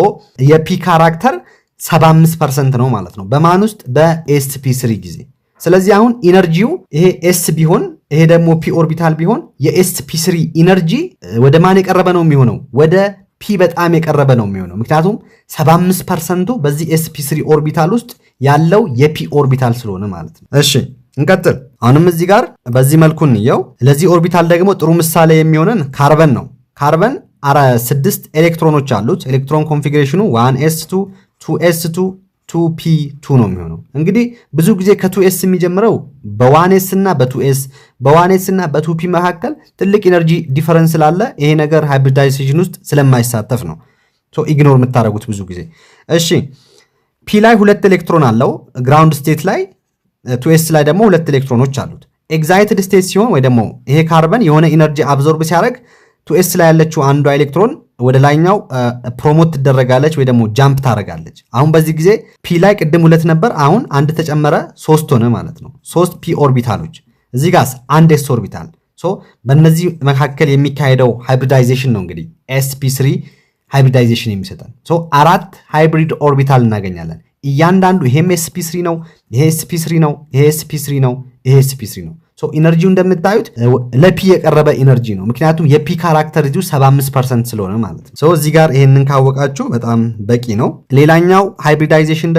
የፒ ካራክተር 75% ነው ማለት ነው። በማን ውስጥ? በኤስፒ3 ጊዜ። ስለዚህ አሁን ኢነርጂው ይሄ ኤስ ቢሆን ይሄ ደግሞ ፒ ኦርቢታል ቢሆን የኤስፒ3 ኢነርጂ ወደ ማን የቀረበ ነው የሚሆነው? ወደ ፒ በጣም የቀረበ ነው የሚሆነው። ምክንያቱም 75%ቱ በዚህ ኤስፒ3 ኦርቢታል ውስጥ ያለው የፒ ኦርቢታል ስለሆነ ማለት ነው። እሺ እንቀጥል። አሁንም እዚህ ጋር በዚህ መልኩ እንየው። ለዚህ ኦርቢታል ደግሞ ጥሩ ምሳሌ የሚሆነን ካርበን ነው። ካርበን 6 ኤሌክትሮኖች አሉት። ኤሌክትሮን ኮንፊግሬሽኑ 1s2 2s2 2p2 ነው የሚሆነው። እንግዲህ ብዙ ጊዜ ከ2s የሚጀምረው በ1s እና በ2s በ1s እና በ2p መካከል ትልቅ ኢነርጂ ዲፈረንስ ስላለ ይሄ ነገር ሃይብሪዳይዜሽን ውስጥ ስለማይሳተፍ ነው ሶ ኢግኖር የምታደርጉት ብዙ ጊዜ። እሺ ፒ ላይ 2 ኤሌክትሮን አለው ግራውንድ ስቴት ላይ፣ 2s ላይ ደግሞ 2 ኤሌክትሮኖች አሉት። ኤግዛይትድ ስቴት ሲሆን ወይ ደግሞ ይሄ ካርበን የሆነ ኢነርጂ አብዞርብ ሲያደርግ 2s ላይ ያለችው አንዷ ኤሌክትሮን ወደ ላይኛው ፕሮሞት ትደረጋለች ወይ ደግሞ ጃምፕ ታደርጋለች። አሁን በዚህ ጊዜ ፒ ላይ ቅድም 2 ነበር፣ አሁን አንድ ተጨመረ 3 ሆነ ማለት ነው። 3 ፒ ኦርቢታሎች፣ እዚህ ጋርስ አንድ ኤስ ኦርቢታል። ሶ በእነዚህ መካከል የሚካሄደው ሃይብሪዳይዜሽን ነው እንግዲህ sp3 ሃይብሪዳይዜሽን የሚሰጠን። ሶ 4 ሃይብሪድ ኦርቢታል እናገኛለን። እያንዳንዱ ይሄም sp3 ነው፣ ይሄ sp3 ነው፣ ይሄ sp3 ነው፣ ይሄ sp3 ነው። ሶ ኢነርጂው እንደምታዩት ለፒ የቀረበ ኢነርጂ ነው። ምክንያቱም የፒ ካራክተር እዚሁ 75% ስለሆነ ማለት ነው። ሶ እዚህ ጋር ይሄንን ካወቃችሁ በጣም በቂ ነው። ሌላኛው ሃይብሪዳይዜሽን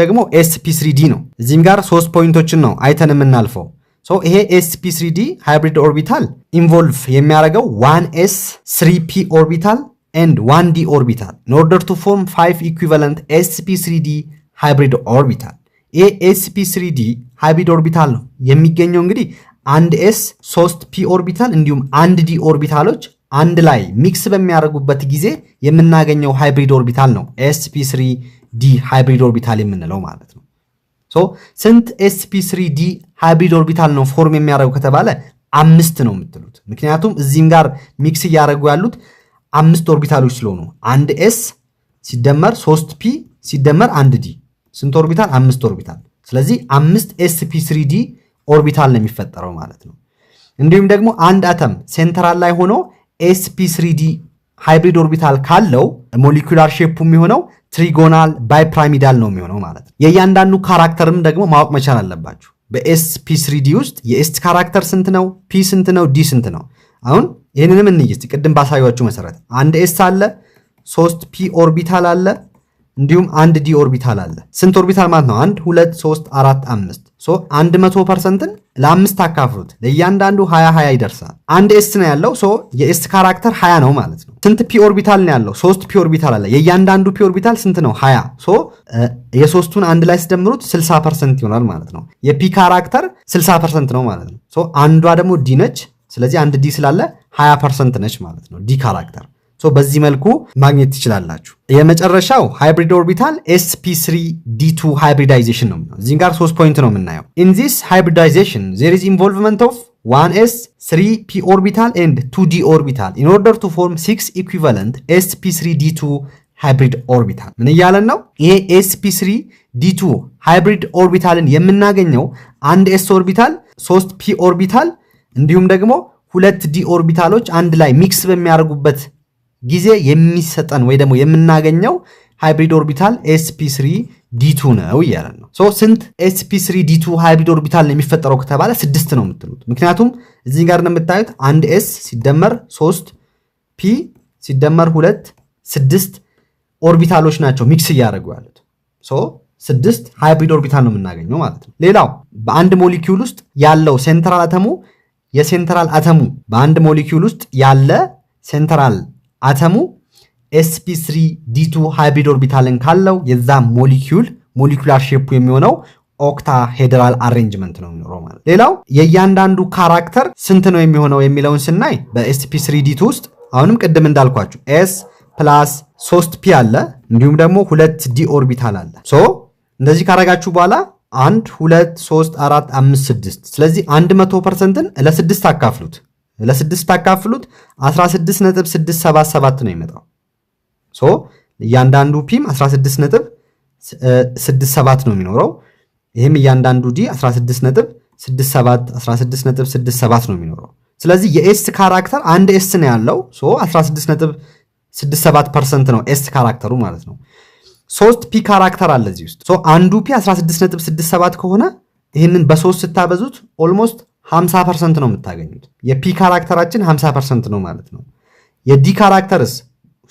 ደግሞ sp3d ነው። እዚህም ጋር 3 ፖይንቶችን ነው አይተን የምናልፈው። ሶ ይሄ sp3d ሃይብሪድ ኦርቢታል ኢንቮልቭ የሚያደርገው 1s 3p ኦርቢታል and 1d orbital in order to form 5 equivalent sp3d hybrid orbital። ይሄ sp3d hybrid orbital ነው የሚገኘው እንግዲህ 1s 3p ኦርቢታል እንዲሁም 1d ኦርቢታሎች አንድ ላይ ሚክስ በሚያደርጉበት ጊዜ የምናገኘው ሃይብሪድ ኦርቢታል ነው sp3d ሃይብሪድ ኦርቢታል የምንለው ማለት ነው። ሶ ስንት sp3d ሃይብሪድ ኦርቢታል ነው ፎርም የሚያደርጉ ከተባለ 5 ነው የምትሉት። ምክንያቱም እዚህም ጋር ሚክስ እያደረጉ ያሉት 5 ኦርቢታሎች ስለሆኑ 1s ሲደመር 3p ሲደመር 1d ስንት ኦርቢታል? 5 ኦርቢታል። ስለዚህ 5 sp3d ኦርቢታል ነው የሚፈጠረው ማለት ነው። እንዲሁም ደግሞ አንድ አተም ሴንትራል ላይ ሆኖ sp3d ሃይብሪድ ኦርቢታል ካለው ሞሊኩላር ሼፑ የሚሆነው ትሪጎናል ባይፒራሚዳል ነው የሚሆነው ማለት ነው። የእያንዳንዱ ካራክተርም ደግሞ ማወቅ መቻል አለባችሁ። በsp3d ውስጥ የs ካራክተር ስንት ነው? p ስንት ነው? d ስንት ነው? አሁን ይህንንም እንይስት ቅድም ባሳያችሁ መሰረት 1s አለ፣ 3p ኦርቢታል አለ፣ እንዲሁም 1d ኦርቢታል አለ። ስንት ኦርቢታል ማለት ነው? 1 2 3 4 5 ሶ 100%ን ለ5 አካፍሉት፣ ለእያንዳንዱ 20 20 ይደርሳል። 1s ነው ያለው ሶ የs ካራክተር 20 ነው ማለት ነው። ስንት p ኦርቢታል ነው ያለው? 3p ኦርቢታል አለ። የእያንዳንዱ p ኦርቢታል ስንት ነው? 20 ሶ የሶስቱን አንድ ላይ ሲደምሩት 60% ይሆናል ማለት ነው። የp ካራክተር 60% ነው ማለት ነው። ሶ አንዷ ደግሞ d ነች። ስለዚህ አንድ ዲ ስላለ 20% ነች ማለት ነው ዲ ካራክተር። ሶ በዚህ መልኩ ማግኘት ትችላላችሁ። የመጨረሻው ሃይብሪድ ኦርቢታል sp3d2 ሃይብሪዳይዜሽን ነው። እዚህ ጋር 3 ፖይንት ነው የምናየው። in this hybridization there is involvement of 1s 3p orbital and 2d orbital in order to form 6 equivalent sp3d2 ሃይብሪድ ኦርቢታል። ምን እያለን ነው? ይሄ sp3d2 ሃይብሪድ ኦርቢታልን የምናገኘው 1s ኦርቢታል 3p ኦርቢታል እንዲሁም ደግሞ 2d ኦርቢታሎች አንድ ላይ ሚክስ በሚያደርጉበት ጊዜ የሚሰጠን ወይ ደግሞ የምናገኘው ሃይብሪድ ኦርቢታል sp3d2 ነው እያለን ነው። ስንት sp3d2 ሃይብሪድ ኦርቢታል ነው የሚፈጠረው ከተባለ 6 ነው የምትሉት። ምክንያቱም እዚህ ጋር እንደምታዩት 1s ሲደመር 3p ሲደመር 2 6 ኦርቢታሎች ናቸው ሚክስ እያደረጉ ያሉት። 6 ሃይብሪድ ኦርቢታል ነው የምናገኘው ማለት ነው። ሌላው በአንድ ሞሊኪዩል ውስጥ ያለው ሴንትራል አተሙ የሴንትራል አተሙ በአንድ ሞሊኪዩል ውስጥ ያለ ሴንትራል አተሙ sp3d2 ሃይብሪድ ኦርቢታልን ካለው የዛ ሞሊኩላር ሼፑ የሚሆነው ኦክታሄድራል አሬንጅመንት ነው የሚኖረው ማለት። ሌላው የእያንዳንዱ ካራክተር ስንት ነው የሚሆነው የሚለውን ስናይ በsp3d2 ውስጥ አሁንም ቅድም እንዳልኳችሁ s ፕላስ 3p አለ፣ እንዲሁም ደግሞ 2d ኦርቢታል አለ። እንደዚህ ካረጋችሁ በኋላ 1 2 3 4 5 6 ስለዚህ 100%ን ለ6 አካፍሉት 16.677 ነው የሚመጣው። እያንዳንዱ ፒም 16.67 ነው የሚኖረው። ይህም እያንዳንዱ ዲ 16.67 ነው የሚኖረው። ስለዚህ የኤስ ካራክተር አንድ ኤስ ነው ያለው 16.67% ነው ኤስ ካራክተሩ ማለት ነው። 3 ፒ ካራክተር አለ እዚህ ውስጥ። አንዱ ፒ 16.67 ከሆነ ይህንን በ3 ስታበዙት ኦልሞስት 50% ነው የምታገኙት። የፒ ካራክተራችን 50% ነው ማለት ነው። የዲ ካራክተርስ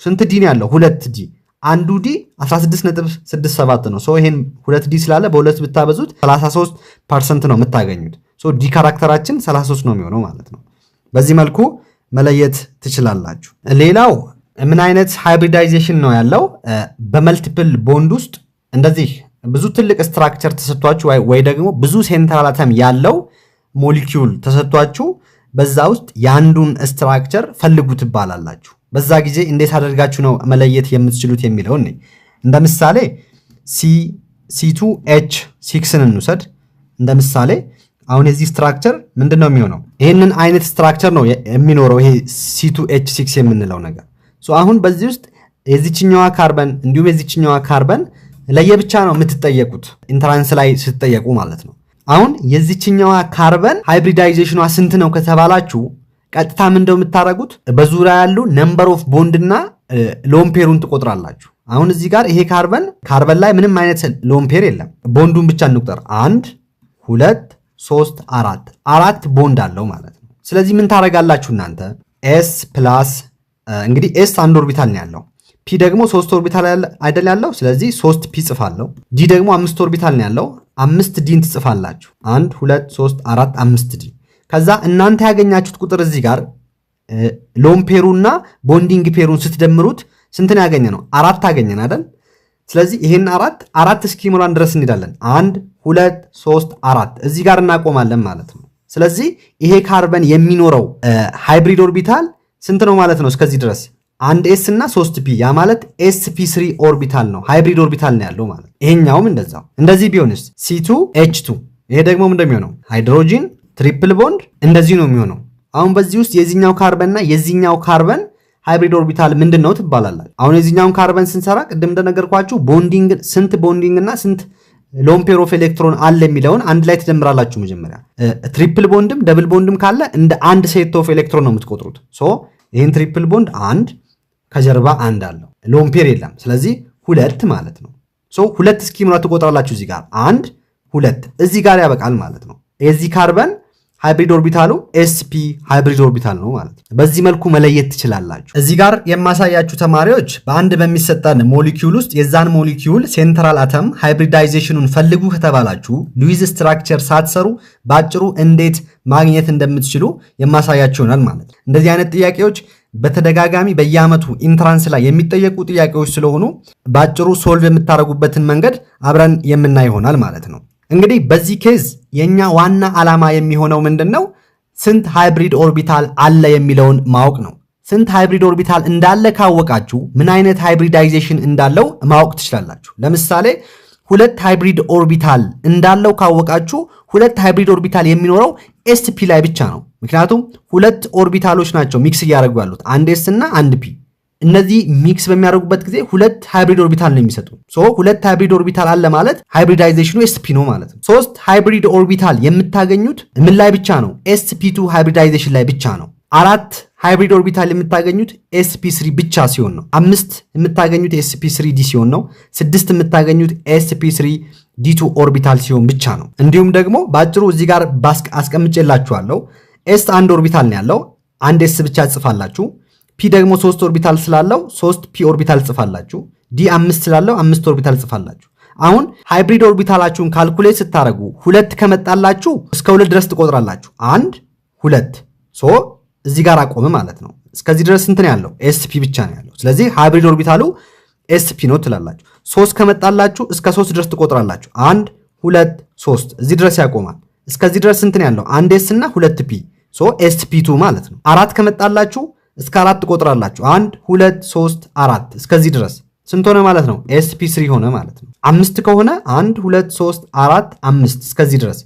ስንት ዲ ነው ያለው? 2 ዲ። አንዱ ዲ 16.67 ነው። ይሄን 2 ዲ ስላለ በ2 ብታበዙት 33% ነው የምታገኙት። ዲ ካራክተራችን 33 ነው የሚሆነው ማለት ነው። በዚህ መልኩ መለየት ትችላላችሁ። ሌላው ምን አይነት ሃይብሪዳይዜሽን ነው ያለው? በመልቲፕል ቦንድ ውስጥ እንደዚህ ብዙ ትልቅ ስትራክቸር ተሰጥቷችሁ ወይ ደግሞ ብዙ ሴንትራል አተም ያለው ሞሊኪዩል ተሰጥቷችሁ በዛ ውስጥ የአንዱን ስትራክቸር ፈልጉ ትባላላችሁ። በዛ ጊዜ እንዴት አድርጋችሁ ነው መለየት የምትችሉት የሚለው ነው። እንደ ምሳሌ C2H6ን እንውሰድ። እንደ ምሳሌ አሁን የዚህ ስትራክቸር ምንድነው የሚሆነው? ይሄንን አይነት ስትራክቸር ነው የሚኖረው ይሄ C2H6 የምንለው ነገር። አሁን በዚህ ውስጥ የዚህኛዋ ካርበን እንዲሁም የዚህኛዋ ካርበን ለየብቻ ነው የምትጠየቁት ኢንትራንስ ላይ ስትጠየቁ ማለት ነው። አሁን የዚህኛዋ ካርበን ሃይብሪዳይዜሽኗ ስንት ነው ከተባላችሁ ቀጥታ ምን እንደምታረጉት በዙሪያ ያሉ ነምበር ኦፍ ቦንድ እና ሎን ፔሩን ትቆጥራላችሁ። አሁን እዚህ ጋር ይሄ ካርበን ላይ ምንም አይነት ሎን ፔር የለም። ቦንዱን ብቻ እንቁጠር። 1 2 3 4 ቦንድ አለው ማለት ነው። ስለዚህ ምን ታረጋላችሁ እናንተ? s ፕላስ እንግዲህ s አንድ ኦርቢታል ነው ያለው፣ ፒ ደግሞ 3 ኦርቢታል አይደል ያለው። ስለዚህ 3 ፒ ጽፋለሁ። ዲ ደግሞ 5 ኦርቢታል ነው ያለው፣ 5 ዲን ትጽፋላችሁ። 1 2 3 4 5 ዲ። ከዛ እናንተ ያገኛችሁት ቁጥር እዚህ ጋር ሎን ፔሩና ቦንዲንግ ፔሩን ስትደምሩት ስንት ነው ያገኘነው? 4 አገኘን አይደል? ስለዚህ ይሄን 4 እስኪሞላን ድረስ እንሄዳለን። 1 2 3 4 እዚህ ጋር እናቆማለን ማለት ነው። ስለዚህ ይሄ ካርበን የሚኖረው ሃይብሪድ ኦርቢታል ስንት ነው ማለት ነው? እስከዚህ ድረስ 1s እና 3p፣ ያ ማለት sp3 ኦርቢታል ነው፣ ሃይብሪድ ኦርቢታል ነው ያለው ማለት። ይሄኛውም እንደዛው። እንደዚህ ቢሆንስ C2H2፣ ይሄ ደግሞ እንደሚሆነው ሃይድሮጂን ትሪፕል ቦንድ እንደዚህ ነው የሚሆነው። አሁን በዚህ ውስጥ የዚህኛው ካርበን እና የዚህኛው ካርበን ሃይብሪድ ኦርቢታል ምንድነው ትባላላችሁ? አሁን የዚህኛውን ካርበን ስንሰራ ቅድም እንደነገርኳችሁ ቦንዲንግ ስንት ቦንዲንግ እና ስንት ሎን ፔር ኦፍ ኤሌክትሮን አለ የሚለውን አንድ ላይ ትደምራላችሁ። መጀመሪያ ትሪፕል ቦንድም ደብል ቦንድም ካለ እንደ አንድ ሴት ኦፍ ኤሌክትሮን ነው የምትቆጥሩት። ይህን ትሪፕል ቦንድ 1 ከጀርባ 1 አለው፣ ሎን ፔር የለም። ስለዚህ 2 ማለት ነው። 2 እስኪሞላ ትቆጥራላችሁ። እዚህ ጋር 1 2 እዚህ ጋር ያበቃል ማለት ነው። የዚህ ካርበን ሃይብሪድ ኦርቢታሉ sp ሃይብሪድ ኦርቢታል ነው ማለት ነው። በዚህ መልኩ መለየት ትችላላችሁ። እዚህ ጋር የማሳያችሁ ተማሪዎች በአንድ በሚሰጠን ሞሊኪዩል ውስጥ የዛን ሞሊኪዩል ሴንትራል አተም ሃይብሪዳይዜሽኑን ፈልጉ ከተባላችሁ ሉዊዝ ስትራክቸር ሳትሰሩ ባጭሩ እንዴት ማግኘት እንደምትችሉ የማሳያችሁ ይሆናል ማለት ነው። እንደዚህ አይነት ጥያቄዎች በተደጋጋሚ በየዓመቱ ኢንትራንስ ላይ የሚጠየቁ ጥያቄዎች ስለሆኑ ባጭሩ ሶልቭ የምታደርጉበትን መንገድ አብረን የምናይ ይሆናል ማለት ነው። እንግዲህ በዚህ ኬዝ የኛ ዋና ዓላማ የሚሆነው ምንድነው? ስንት ሃይብሪድ ኦርቢታል አለ የሚለውን ማወቅ ነው። ስንት ሃይብሪድ ኦርቢታል እንዳለ ካወቃችሁ ምን አይነት ሃይብሪዳይዜሽን እንዳለው ማወቅ ትችላላችሁ። ለምሳሌ 2 ሃይብሪድ ኦርቢታል እንዳለው ካወቃችሁ 2 ሃይብሪድ ኦርቢታል የሚኖረው sp ላይ ብቻ ነው። ምክንያቱም 2 ኦርቢታሎች ናቸው ሚክስ እያደረጉ ያሉት፣ 1s እና 1p። እነዚህ ሚክስ በሚያደርጉበት ጊዜ 2 ሃይብሪድ ኦርቢታል ነው የሚሰጡ። 2 ሃይብሪድ ኦርቢታል አለ ማለት ሃይብሪዳይዜሽኑ sp ነው ማለት ነው። 3 ሃይብሪድ ኦርቢታል የምታገኙት ምን ላይ ብቻ ነው? sp2 ሃይብሪዳይዜሽን ላይ ብቻ ነው። 4 ሃይብሪድ ኦርቢታል የምታገኙት sp3 ብቻ ሲሆን ነው። 5 የምታገኙት sp3d ሲሆን ነው። 6 የምታገኙት sp3d2 ኦርቢታል ሲሆን ብቻ ነው። እንዲሁም ደግሞ ባጭሩ እዚህ ጋር አስቀምጬላችኋለሁ። s አንድ ኦርቢታል ነው ያለው፣ አንድ s ብቻ ጽፋላችሁ። p ደግሞ 3 ኦርቢታል ስላለው 3 p ኦርቢታል ጽፋላችሁ። d 5 ስላለው 5 ኦርቢታል ጽፋላችሁ። አሁን ሃይብሪድ ኦርቢታላችሁን ካልኩሌት ስታረጉ 2 ከመጣላችሁ እስከ 2 ድረስ ትቆጥራላችሁ። 1 2 ሶ እዚህ ጋር አቆመ ማለት ነው። እስከዚህ ድረስ እንትን ያለው sp ብቻ ነው ያለው። ስለዚህ ሃይብሪድ ኦርቢታሉ sp ነው ትላላችሁ። 3 ከመጣላችሁ እስከ 3 ድረስ ትቆጥራላችሁ። 1 2 3 እዚህ ድረስ ያቆማል። እስከዚህ ድረስ እንትን ያለው 1s እና 2p ሶ sp2 ማለት ነው። 4 ከመጣላችሁ እስከ 4 ትቆጥራላችሁ። 1 2 3 4 እስከዚህ ድረስ ስንት ሆነ ማለት ነው? sp3 ሆነ ማለት ነው። 5 ከሆነ 1 2 3 4 5 እስከዚህ ድረስ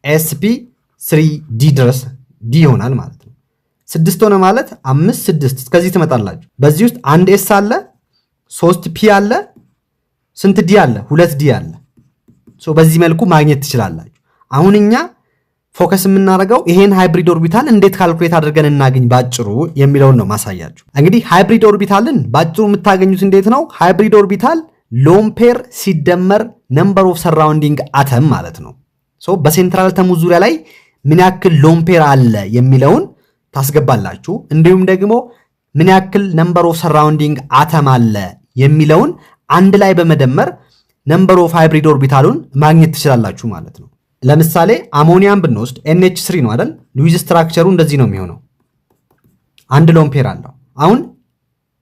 sp3d ድረስ d ይሆናል ማለት ነው። 6 ሆነ ማለት 5 6 እስከዚህ ትመጣላችሁ። በዚህ ውስጥ 1s አለ፣ 3p አለ፣ ስንት d አለ? 2d አለ። ሶ በዚህ መልኩ ማግኘት ትችላላችሁ። አሁን እኛ ፎከስ የምናደርገው ይሄን ሃይብሪድ ኦርቢታል እንዴት ካልኩሌት አድርገን እናገኝ ባጭሩ የሚለውን ነው ማሳያችሁ። እንግዲህ ሃይብሪድ ኦርቢታልን ባጭሩ የምታገኙት እንዴት ነው? ሃይብሪድ ኦርቢታል ሎን ፔር ሲደመር ነምበር ኦፍ ሰራውንዲንግ አተም ማለት ነው። ሶ በሴንትራል አተሙ ዙሪያ ላይ ምን ያክል ሎን ፔር አለ የሚለውን ታስገባላችሁ። እንዲሁም ደግሞ ምን ያክል ነምበር ኦፍ ሰራውንዲንግ አተም አለ የሚለውን አንድ ላይ በመደመር ነምበር ኦፍ ሃይብሪድ ኦርቢታሉን ማግኘት ትችላላችሁ ማለት ነው። ለምሳሌ አሞኒያን ብንወስድ NH3 ነው አይደል? ሉዊስ ስትራክቸሩ እንደዚህ ነው የሚሆነው። አንድ ሎን ፔር አለው። አሁን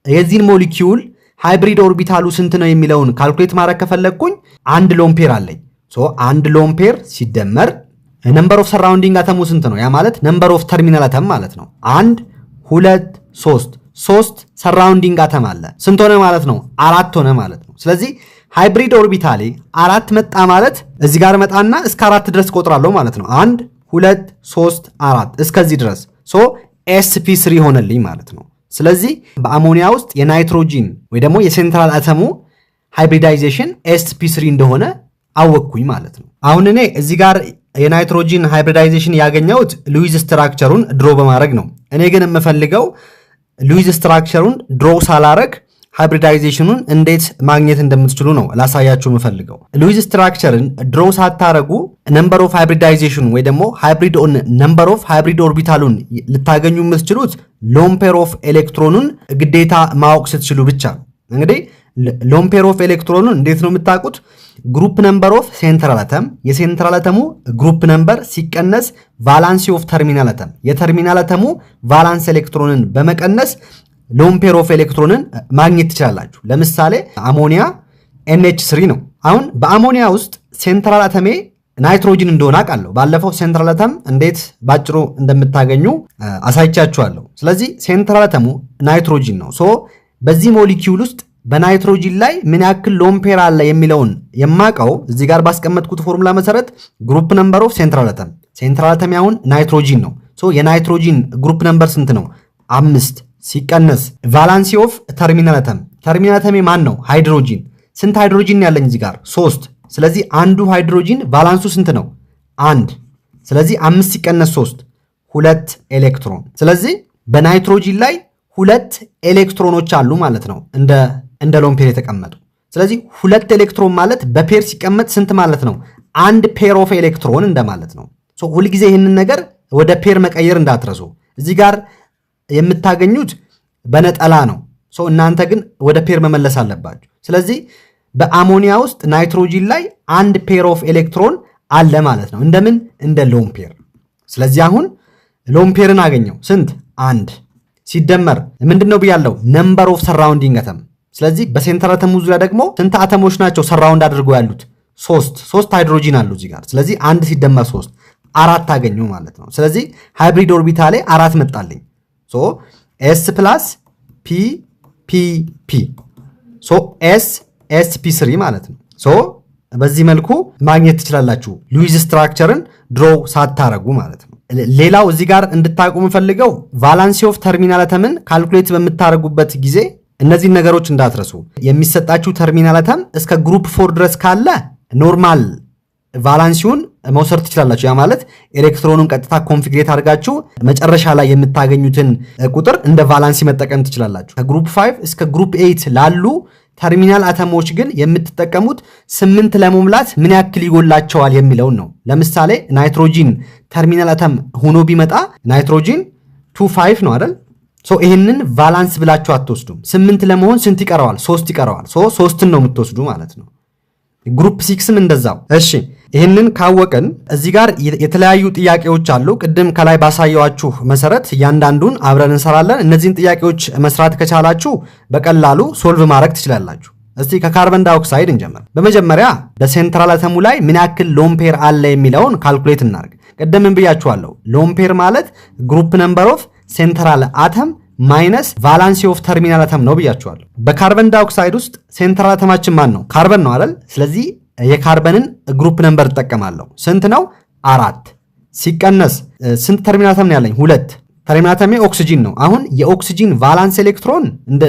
የዚህን ሞሊኪዩል ሃይብሪድ ኦርቢታሉ ስንት ነው የሚለውን ካልኩሌት ማድረግ ከፈለግኩኝ አንድ ሎን ፔር አለኝ። ሶ አንድ ሎን ፔር ሲደመር ነምበር ኦፍ ሰራውንዲንግ አተሙ ስንት ነው? ያ ማለት ነምበር ኦፍ ተርሚናል አተም ማለት ነው። 1 2 3 ሰራውንዲንግ አተም አለ። ስንት ሆነ ማለት ነው? 4 ሆነ ማለት ነው። ስለዚህ ሃይብሪድ ኦርቢታሌ 4 መጣ ማለት እዚህ ጋር መጣና እስከ 4 ድረስ ቆጥራለሁ ማለት ነው። 1 2 3 4 እስከዚህ ድረስ ሶ sp3 ሆነልኝ ማለት ነው። ስለዚህ በአሞኒያ ውስጥ የናይትሮጂን ወይ ደግሞ የሴንትራል አተሙ ሃይብሪዳይዜሽን sp3 እንደሆነ አወቅኩኝ ማለት ነው። አሁን እኔ እዚህ ጋር የናይትሮጂን ሃይብሪዳይዜሽን ያገኘሁት ሉዊስ ስትራክቸሩን ድሮ በማድረግ ነው። እኔ ግን የምፈልገው ሉዊስ ስትራክቸሩን ድሮ ሳላረግ ሃይብሪዳይዜሽኑን እንዴት ማግኘት እንደምትችሉ ነው ላሳያችሁ የምፈልገው። ሉዊስ ስትራክቸርን ድሮ ሳታረጉ ነምበር ኦፍ ሃይብሪዳይዜሽን ወይ ደግሞ ሃይብሪድ ኦን ነምበር ኦፍ ሃይብሪድ ኦርቢታሉን ልታገኙ የምትችሉት ሎን ፔር ኦፍ ኤሌክትሮኑን ግዴታ ማወቅ ስትችሉ ብቻ ነው። እንግዲህ ሎን ፔር ኦፍ ኤሌክትሮኑን እንዴት ነው የምታውቁት? ግሩፕ ነምበር ኦፍ ሴንትራል አተም፣ የሴንትራል አተሙ ግሩፕ ነምበር ሲቀነስ ቫላንሲ ኦፍ ተርሚናል አተም፣ የተርሚናል አተሙ ቫላንስ ኤሌክትሮንን በመቀነስ ሎን ፔር ኦፍ ኤሌክትሮንን ማግኘት ትችላላችሁ። ለምሳሌ አሞኒያ NH3 ነው። አሁን በአሞኒያ ውስጥ ሴንትራል አተሜ ናይትሮጂን እንደሆነ አውቃለሁ። ባለፈው ሴንትራል አተም እንዴት ባጭሩ እንደምታገኙ አሳይቻችኋለሁ። ስለዚህ ሴንትራል አተሙ ናይትሮጂን ነው። ሶ በዚህ ሞሊኪዩል ውስጥ በናይትሮጂን ላይ ምን ያክል ሎን ፔር አለ የሚለውን የማውቀው እዚህ ጋር ባስቀመጥኩት ፎርሙላ መሰረት ግሩፕ ነምበር ኦፍ ሴንትራል አተም፣ ሴንትራል አተም ያሁን ናይትሮጂን ነው። ሶ የናይትሮጂን ግሩፕ ነምበር ስንት ነው? 5 ሲቀነስ ቫላንሲ ኦፍ ተርሚናል አተም፣ ተርሚናል አተሜ ማን ነው? ሃይድሮጂን። ስንት ሃይድሮጂን ያለኝ እዚህ ጋር? 3። ስለዚህ አንዱ ሃይድሮጂን ቫላንሱ ስንት ነው? 1። ስለዚህ 5 ሲቀነስ 3 2 ኤሌክትሮን። ስለዚህ በናይትሮጂን ላይ 2 ኤሌክትሮኖች አሉ ማለት ነው እንደ ሎን ፔር የተቀመጡ። ስለዚህ 2 ኤሌክትሮን ማለት በፔር ሲቀመጥ ስንት ማለት ነው? 1 ፔር ኦፍ ኤሌክትሮን እንደማለት ነው። ሶ ሁልጊዜ ይህንን ነገር ወደ ፔር መቀየር እንዳትረሱ። እዚህ ጋር የምታገኙት በነጠላ ነው። ሶ እናንተ ግን ወደ ፔር መመለስ አለባችሁ። ስለዚህ በአሞኒያ ውስጥ ናይትሮጂን ላይ 1 ፔር ኦፍ ኤሌክትሮን አለ ማለት ነው። እንደምን? እንደ ሎን ፔር። ስለዚህ አሁን ሎን ፔርን አገኘው። ስንት? 1 ሲደመር ምንድነው ብያለው? ነምበር ኦፍ ሰራውንዲንግ አተም። ስለዚህ በሴንትራል አተሙ ዙሪያ ደግሞ ስንት አተሞች ናቸው ሰራውንድ አድርገው ያሉት? 3 ሃይድሮጂን አሉ እዚህ ጋር። ስለዚህ 1 ሲደመር 3 4 አገኘው ማለት ነው። ስለዚህ ሃይብሪድ ኦርቢታሌ 4 መጣልኝ። ሶ s ፕላስ p p p ሶ s sp3 ማለት ነው። ሶ በዚህ መልኩ ማግኘት ትችላላችሁ ሉዊስ ስትራክቸርን ድሮ ሳታረጉ ማለት ነው። ሌላው እዚህ ጋር እንድታውቁ የምፈልገው ቫላንሲ ኦፍ ተርሚናል አተምን ካልኩሌት በምታደርጉበት ጊዜ እነዚህን ነገሮች እንዳትረሱ። የሚሰጣችሁ ተርሚናል አተም እስከ ግሩፕ 4 ድረስ ካለ ኖርማል ቫላንሲውን መውሰድ ትችላላችሁ። ያ ማለት ኤሌክትሮኑን ቀጥታ ኮንፊግሬት አድርጋችሁ መጨረሻ ላይ የምታገኙትን ቁጥር እንደ ቫላንሲ መጠቀም ትችላላችሁ። ከግሩፕ 5 እስከ ግሩፕ 8 ላሉ ተርሚናል አተሞች ግን የምትጠቀሙት 8 ለመሙላት ምን ያክል ይጎላቸዋል የሚለውን ነው። ለምሳሌ ናይትሮጂን ተርሚናል አተም ሆኖ ቢመጣ ናይትሮጂን 25 ነው አይደል? ይህንን ቫላንስ ብላችሁ አትወስዱም። 8 ለመሆን ስንት ይቀረዋል? 3 ይቀረዋል። 3ን ነው የምትወስዱ ማለት ነው። ግሩፕ 6ም እንደዛው። እሺ ይህንን ካወቅን እዚህ ጋር የተለያዩ ጥያቄዎች አሉ። ቅድም ከላይ ባሳየዋችሁ መሰረት እያንዳንዱን አብረን እንሰራለን። እነዚህን ጥያቄዎች መስራት ከቻላችሁ በቀላሉ ሶልቭ ማድረግ ትችላላችሁ። እስቲ ከካርበን ዳይኦክሳይድ እንጀምር። በመጀመሪያ በሴንትራል አተሙ ላይ ምን ያክል ሎምፔር አለ የሚለውን ካልኩሌት እናርግ። ቅድም ብያችኋለሁ። ሎምፔር ማለት ግሩፕ ነምበር ኦፍ ሴንትራል አተም ማይነስ ቫላንሲ ኦፍ ተርሚናል አተም ነው ብያችኋለሁ። በካርበን ዳይኦክሳይድ ውስጥ ሴንትራል አተማችን ማን ነው? ካርበን ነው አይደል? ስለዚህ የካርበንን ግሩፕ ነምበር እጠቀማለሁ። ስንት ነው? 4 ሲቀነስ ስንት ተርሚናል አተም ነው ያለኝ? 2 ተርሚናል አተሜ ኦክሲጂን ነው። አሁን የኦክሲጂን ቫላንስ ኤሌክትሮን እንደ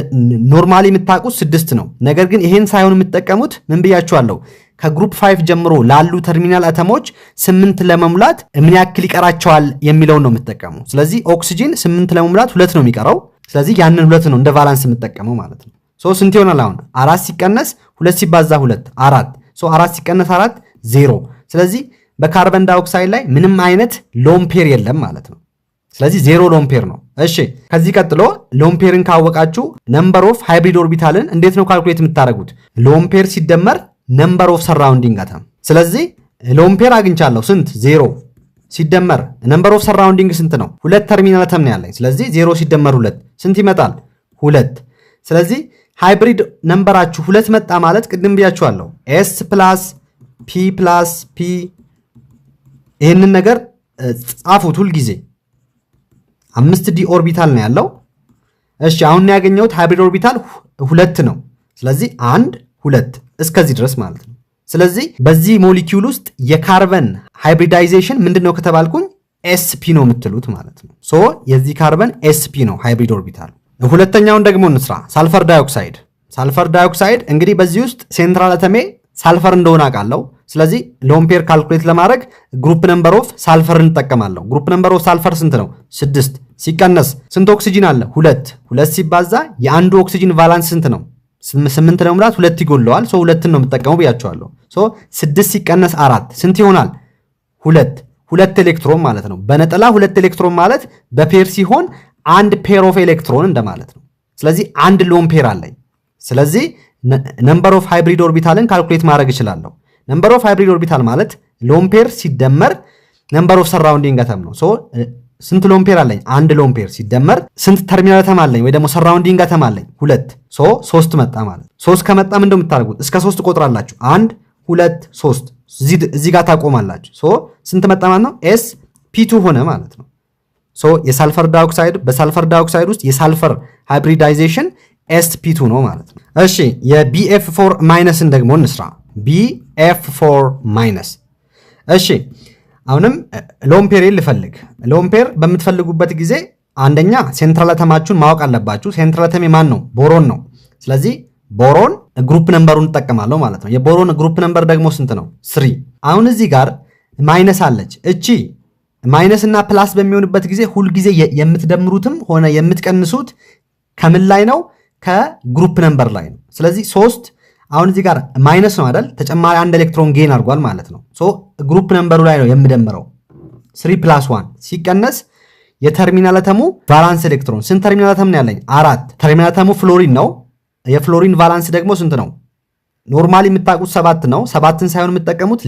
ኖርማሊ የምታውቁት 6 ነው። ነገር ግን ይሄን ሳይሆን የምትጠቀሙት ምን ብያችኋለሁ? ከግሩፕ 5 ጀምሮ ላሉ ተርሚናል አተሞች 8 ለመሙላት ምን ያክል ይቀራቸዋል የሚለውን ነው የምትጠቀሙ። ስለዚህ ኦክሲጂን 8 ለመሙላት 2 ነው የሚቀረው። ስለዚህ ያንን 2 ነው እንደ ቫላንስ የምትጠቀመው ማለት ነው። ስንት ይሆናል? አሁን 4 ሲቀነስ 2 ሲባዛ 2 4 4 ሲቀነስ 4 0። ስለዚህ በካርበን ዳይኦክሳይድ ላይ ምንም አይነት ሎምፔር የለም ማለት ነው። ስለዚህ 0 ሎምፔር ነው። እሺ ከዚህ ቀጥሎ ሎምፔርን ካወቃችሁ ነምበር ኦፍ ሃይብሪድ ኦርቢታልን እንዴት ነው ካልኩሌት የምታደርጉት? ሎምፔር ሲደመር ነምበር ኦፍ ሰራውንዲንግ አተም። ስለዚህ ሎምፔር አግኝቻለሁ። ስንት? 0 ሲደመር ነምበር ኦፍ ሰራውንዲንግ ስንት ነው? 2 ተርሚናል አተም ነው ያለኝ። ስለዚህ 0 ሲደመር 2 ስንት ይመጣል? 2። ስለዚህ ሃይብሪድ ነምበራችሁ 2 መጣ ማለት ቅድም ብያችኋለሁ ኤስ ፕላስ ፒ ፕላስ ፒ። ይህንን ነገር ጻፉት ሁልጊዜ። 5d ኦርቢታል ነው ያለው። እሺ አሁን ያገኘሁት ሃይብሪድ ኦርቢታል 2 ነው። ስለዚህ 1 2 እስከዚህ ድረስ ማለት ነው። ስለዚህ በዚህ ሞሊኪዩል ውስጥ የካርበን ሃይብሪዳይዜሽን ምንድነው ከተባልኩኝ ኤስፒ ነው የምትሉት ማለት ነው። የዚህ ካርበን ኤስፒ ነው ሃይብሪድ ኦርቢታል። ሁለተኛውን ደግሞ እንስራ። ሳልፈር ዳይኦክሳይድ። ሳልፈር ዳይኦክሳይድ እንግዲህ በዚህ ውስጥ ሴንትራል አተሜ ሳልፈር እንደሆነ አውቃለሁ። ስለዚህ ሎምፔር ካልኩሌት ለማድረግ ግሩፕ ነምበር ኦፍ ሳልፈር እንጠቀማለሁ። ግሩፕ ነምበር ኦፍ ሳልፈር ስንት ነው? 6 ሲቀነስ ስንት ኦክሲጂን አለ? 2 ሲባዛ የአንዱ ኦክሲጂን ቫላንስ ስንት ነው? 8 ለመሙላት 2 ይጎለዋል። 2ን ነው የምጠቀመው ብያቸዋለሁ። 6 ሲቀነስ 4 ስንት ይሆናል? 2 ኤሌክትሮን ማለት ነው። በነጠላ 2 ኤሌክትሮን ማለት በፔር ሲሆን አንድ ፔር ኦፍ ኤሌክትሮን እንደማለት ነው። ስለዚህ አንድ ሎን ፔር አለኝ። ስለዚህ ነምበር ኦፍ ሃይብሪድ ኦርቢታልን ካልኩሌት ማድረግ እችላለሁ። ነምበር ኦፍ ሃይብሪድ ኦርቢታል ማለት ሎን ፔር ሲደመር ነምበር ኦፍ ሰራውንዲንግ አተም ነው። ስንት ሎን ፔር አለኝ? አንድ ሎን ፔር ሲደመር ስንት ተርሚናል አተም አለኝ ወይ ደግሞ ሰራውንዲንግ አተም አለኝ? 2 3 መጣ ማለት። 3 ከመጣ ምን እንደምታደርጉት እስከ 3 ትቆጥራላችሁ። 1 2 3 እዚህ ጋር ታቆማላችሁ። ስንት መጣ ማለት ነው? ኤስ ፒ2 ሆነ ማለት ነው። የሳልፈር ዳይኦክሳይድ በሳልፈር ዳይኦክሳይድ ውስጥ የሳልፈር ሃይብሪዳይዜሽን sp2 ነው ማለት ነው። እሺ የbf4 ማይነስን ደግሞ እንስራ። bf4 ማይነስ። እሺ አሁንም ሎምፔር ልፈልግ። ሎምፔር በምትፈልጉበት ጊዜ አንደኛ ሴንትራል አተማችሁን ማወቅ አለባችሁ። ሴንትራል አተም ማን ነው? ቦሮን ነው። ስለዚህ ቦሮን ግሩፕ ነምበሩን እንጠቀማለሁ ማለት ነው። የቦሮን ግሩፕ ነምበር ደግሞ ስንት ነው? 3። አሁን እዚህ ጋር ማይነስ አለች። እቺ ማይነስ እና ፕላስ በሚሆንበት ጊዜ ሁልጊዜ የምትደምሩትም ሆነ የምትቀንሱት ከምን ላይ ነው? ከግሩፕ ነምበር ላይ ነው። ስለዚህ 3 አሁን እዚህ ጋር ማይነስ ነው አይደል? ተጨማሪ አንድ ኤሌክትሮን ጌን አድርጓል ማለት ነው። ግሩፕ ነምበሩ ላይ ነው የምደምረው። 3 + 1 ሲቀነስ የተርሚናል አተሙ ቫላንስ ኤሌክትሮን ስንት ተርሚናል አተም ነው ያለኝ? 4። ተርሚናል አተሙ ፍሎሪን ነው። የፍሎሪን ቫላንስ ደግሞ ስንት ነው? ኖርማሊ የምታውቁት 7 ነው። 7ን ሳይሆን የምትጠቀሙት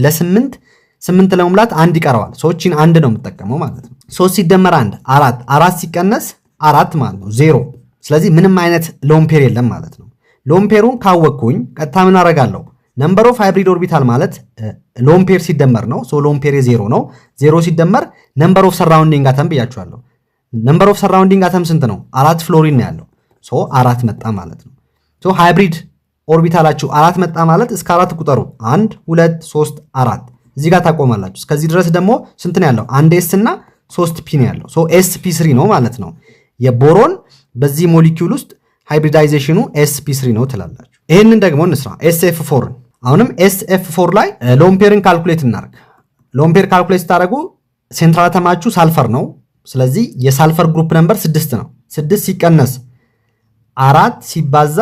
ለ8 ለመሙላት 1 ይቀረዋል። ሶችን 1 ነው የምትጠቀመው ማለት ነው። 3 ሲደመር 1 4 4 ሲቀነስ 4 ማለት ነው 0። ስለዚህ ምንም አይነት ሎምፔር የለም ማለት ነው። ሎምፔሩን ካወቅኩኝ ቀጥታ ምን አደርጋለሁ? ነምበር ኦፍ ሃይብሪድ ኦርቢታል ማለት ሎምፔር ሲደመር ነው። ሎምፔር 0 ነው። 0 ሲደመር ነምበር ኦፍ ሰራውንዲንግ አተም ብያችኋለሁ። ነምበር ኦፍ ሰራውንዲንግ አተም ስንት ነው? 4 ፍሎሪን ነው ያለው። 4 መጣ ማለት ነው። ሃይብሪድ ኦርቢታላችሁ 4 መጣ ማለት እስከ 4 ቁጠሩ። 1 2 3 4 እዚህ ጋር ታቆማላችሁ። እስከዚህ ድረስ ደግሞ ስንት ነው ያለው? 1 ኤስ እና 3 ፒ ነው ያለው። sp3 ነው ማለት ነው። የቦሮን በዚህ ሞሊኪዩል ውስጥ ሃይብሪዳይዜሽኑ sp3 ነው ትላላችሁ። ይሄንን ደግሞ እንስራ። sf4 አሁንም SF4 ላይ ሎን ፔርን ካልኩሌት እናርግ። ሎን ፔር ካልኩሌት ታደርጉ ሴንትራል አተማችሁ ሳልፈር ነው። ስለዚህ የሳልፈር ግሩፕ ነምበር 6 ነው። 6 ሲቀነስ 4 ሲባዛ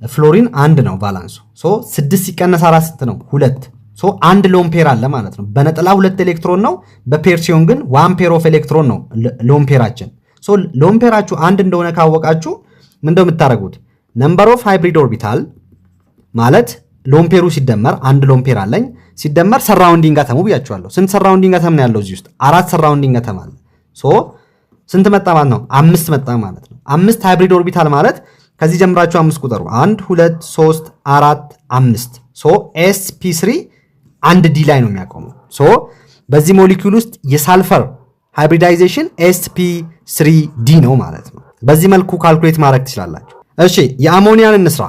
ፍሎሪን 1 ነው ቫላንሱ። 6 ሲቀነስ 4 ስንት ነው? 2። አንድ ሎን ፔር አለ ማለት ነው። በነጠላ 2 ኤሌክትሮን ነው፣ በፔር ሲሆን ግን 1 ፔር ኦፍ ኤሌክትሮን ነው ሎን ፔራችን። ሎን ፔራችሁ አንድ እንደሆነ ካወቃችሁ ምንድነው የምታደርጉት? ነምበር ኦፍ ሃይብሪድ ኦርቢታል ማለት ሎን ፔሩ ሲደመር አንድ ሎን ፔር አለኝ ሲደመር ሰራውንዲንግ አተሙ ብያችኋለሁ። ስንት ሰራውንዲንግ አተም ነው ያለው እዚህ ውስጥ? 4 ሰራውንዲንግ አተም አለ። ስንት መጣ ማለት ነው? 5 መጣ ማለት ነው። 5 ሃይብሪድ ኦርቢታል ማለት ከዚህ ጀምራችሁ 5 ቁጠሩ። 1 2 3 4 5 sp3 አንድ ዲ ላይ ነው የሚያቆመው። በዚህ ሞሊኪዩል ውስጥ የሳልፈር ሃይብሪዳይዜሽን sp3d ነው ማለት ነው። በዚህ መልኩ ካልኩሌት ማድረግ ትችላላችሁ። እሺ የአሞኒያን እንስራ።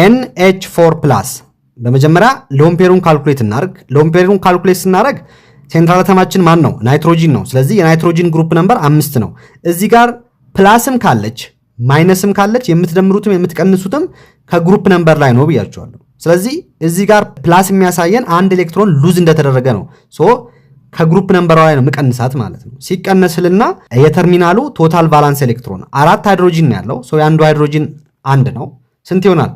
NH4+ በመጀመሪያ ሎን ፔሩን ካልኩሌት እናርግ። ሎን ፔሩን ካልኩሌት ስናደርግ ሴንትራል አተማችን ማን ነው? ናይትሮጂን ነው። ስለዚህ የናይትሮጂን ግሩፕ ነምበር 5 ነው። እዚህ ጋር ፕላስም ካለች ማይነስም ካለች የምትደምሩትም የምትቀንሱትም ከግሩፕ ነምበር ላይ ነው ብያችኋለሁ። ስለዚህ እዚህ ጋር ፕላስ የሚያሳየን አንድ ኤሌክትሮን ሉዝ እንደተደረገ ነው። ከግሩፕ ነምበር ላይ ነው መቀንሳት ማለት ነው። ሲቀነስልና የተርሚናሉ ቶታል ቫላንስ ኤሌክትሮን 4 ሃይድሮጂን ነው ያለው። የአንዱ ሃይድሮጂን 1 ነው። ስንት ይሆናል?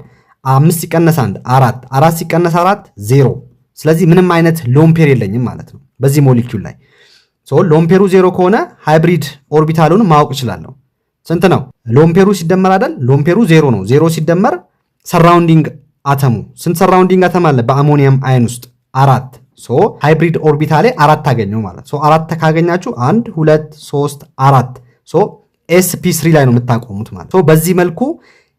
5 ሲቀነስ 1 4 4 ሲቀነስ 4 0። ስለዚህ ምንም አይነት ሎን ፔር የለኝም ማለት ነው በዚህ ሞሊኪዩል ላይ። ሎን ፔሩ 0 ከሆነ ሃይብሪድ ኦርቢታሉን ማወቅ እችላለሁ። ስንት ነው? ሎን ፔሩ ሲደመር አይደል? ሎን ፔሩ 0 ነው። 0 ሲደመር ሰራውንዲንግ አተሙ ስንት ሰራውንዲንግ አተም አለ በአሞኒየም አይን ውስጥ? 4። ሃይብሪድ ኦርቢታሌ 4 ታገኘው ማለት 4 ካገኛችሁ 1 2 3 4 sp3 ላይ ነው የምታቆሙት ማለት። በዚህ መልኩ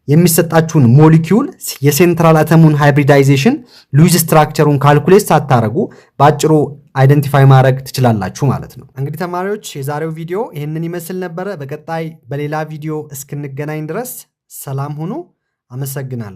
የሚሰጣችሁን ሞሊኪዩል የሴንትራል አተሙን ሃይብሪዳይዜሽን ሉዝ ስትራክቸሩን ካልኩሌት ሳታረጉ ባጭሩ አይደንቲፋይ ማድረግ ትችላላችሁ ማለት ነው። እንግዲህ ተማሪዎች የዛሬው ቪዲዮ ይህንን ይመስል ነበረ። በቀጣይ በሌላ ቪዲዮ እስክንገናኝ ድረስ ሰላም ሁኑ። አመሰግናለሁ።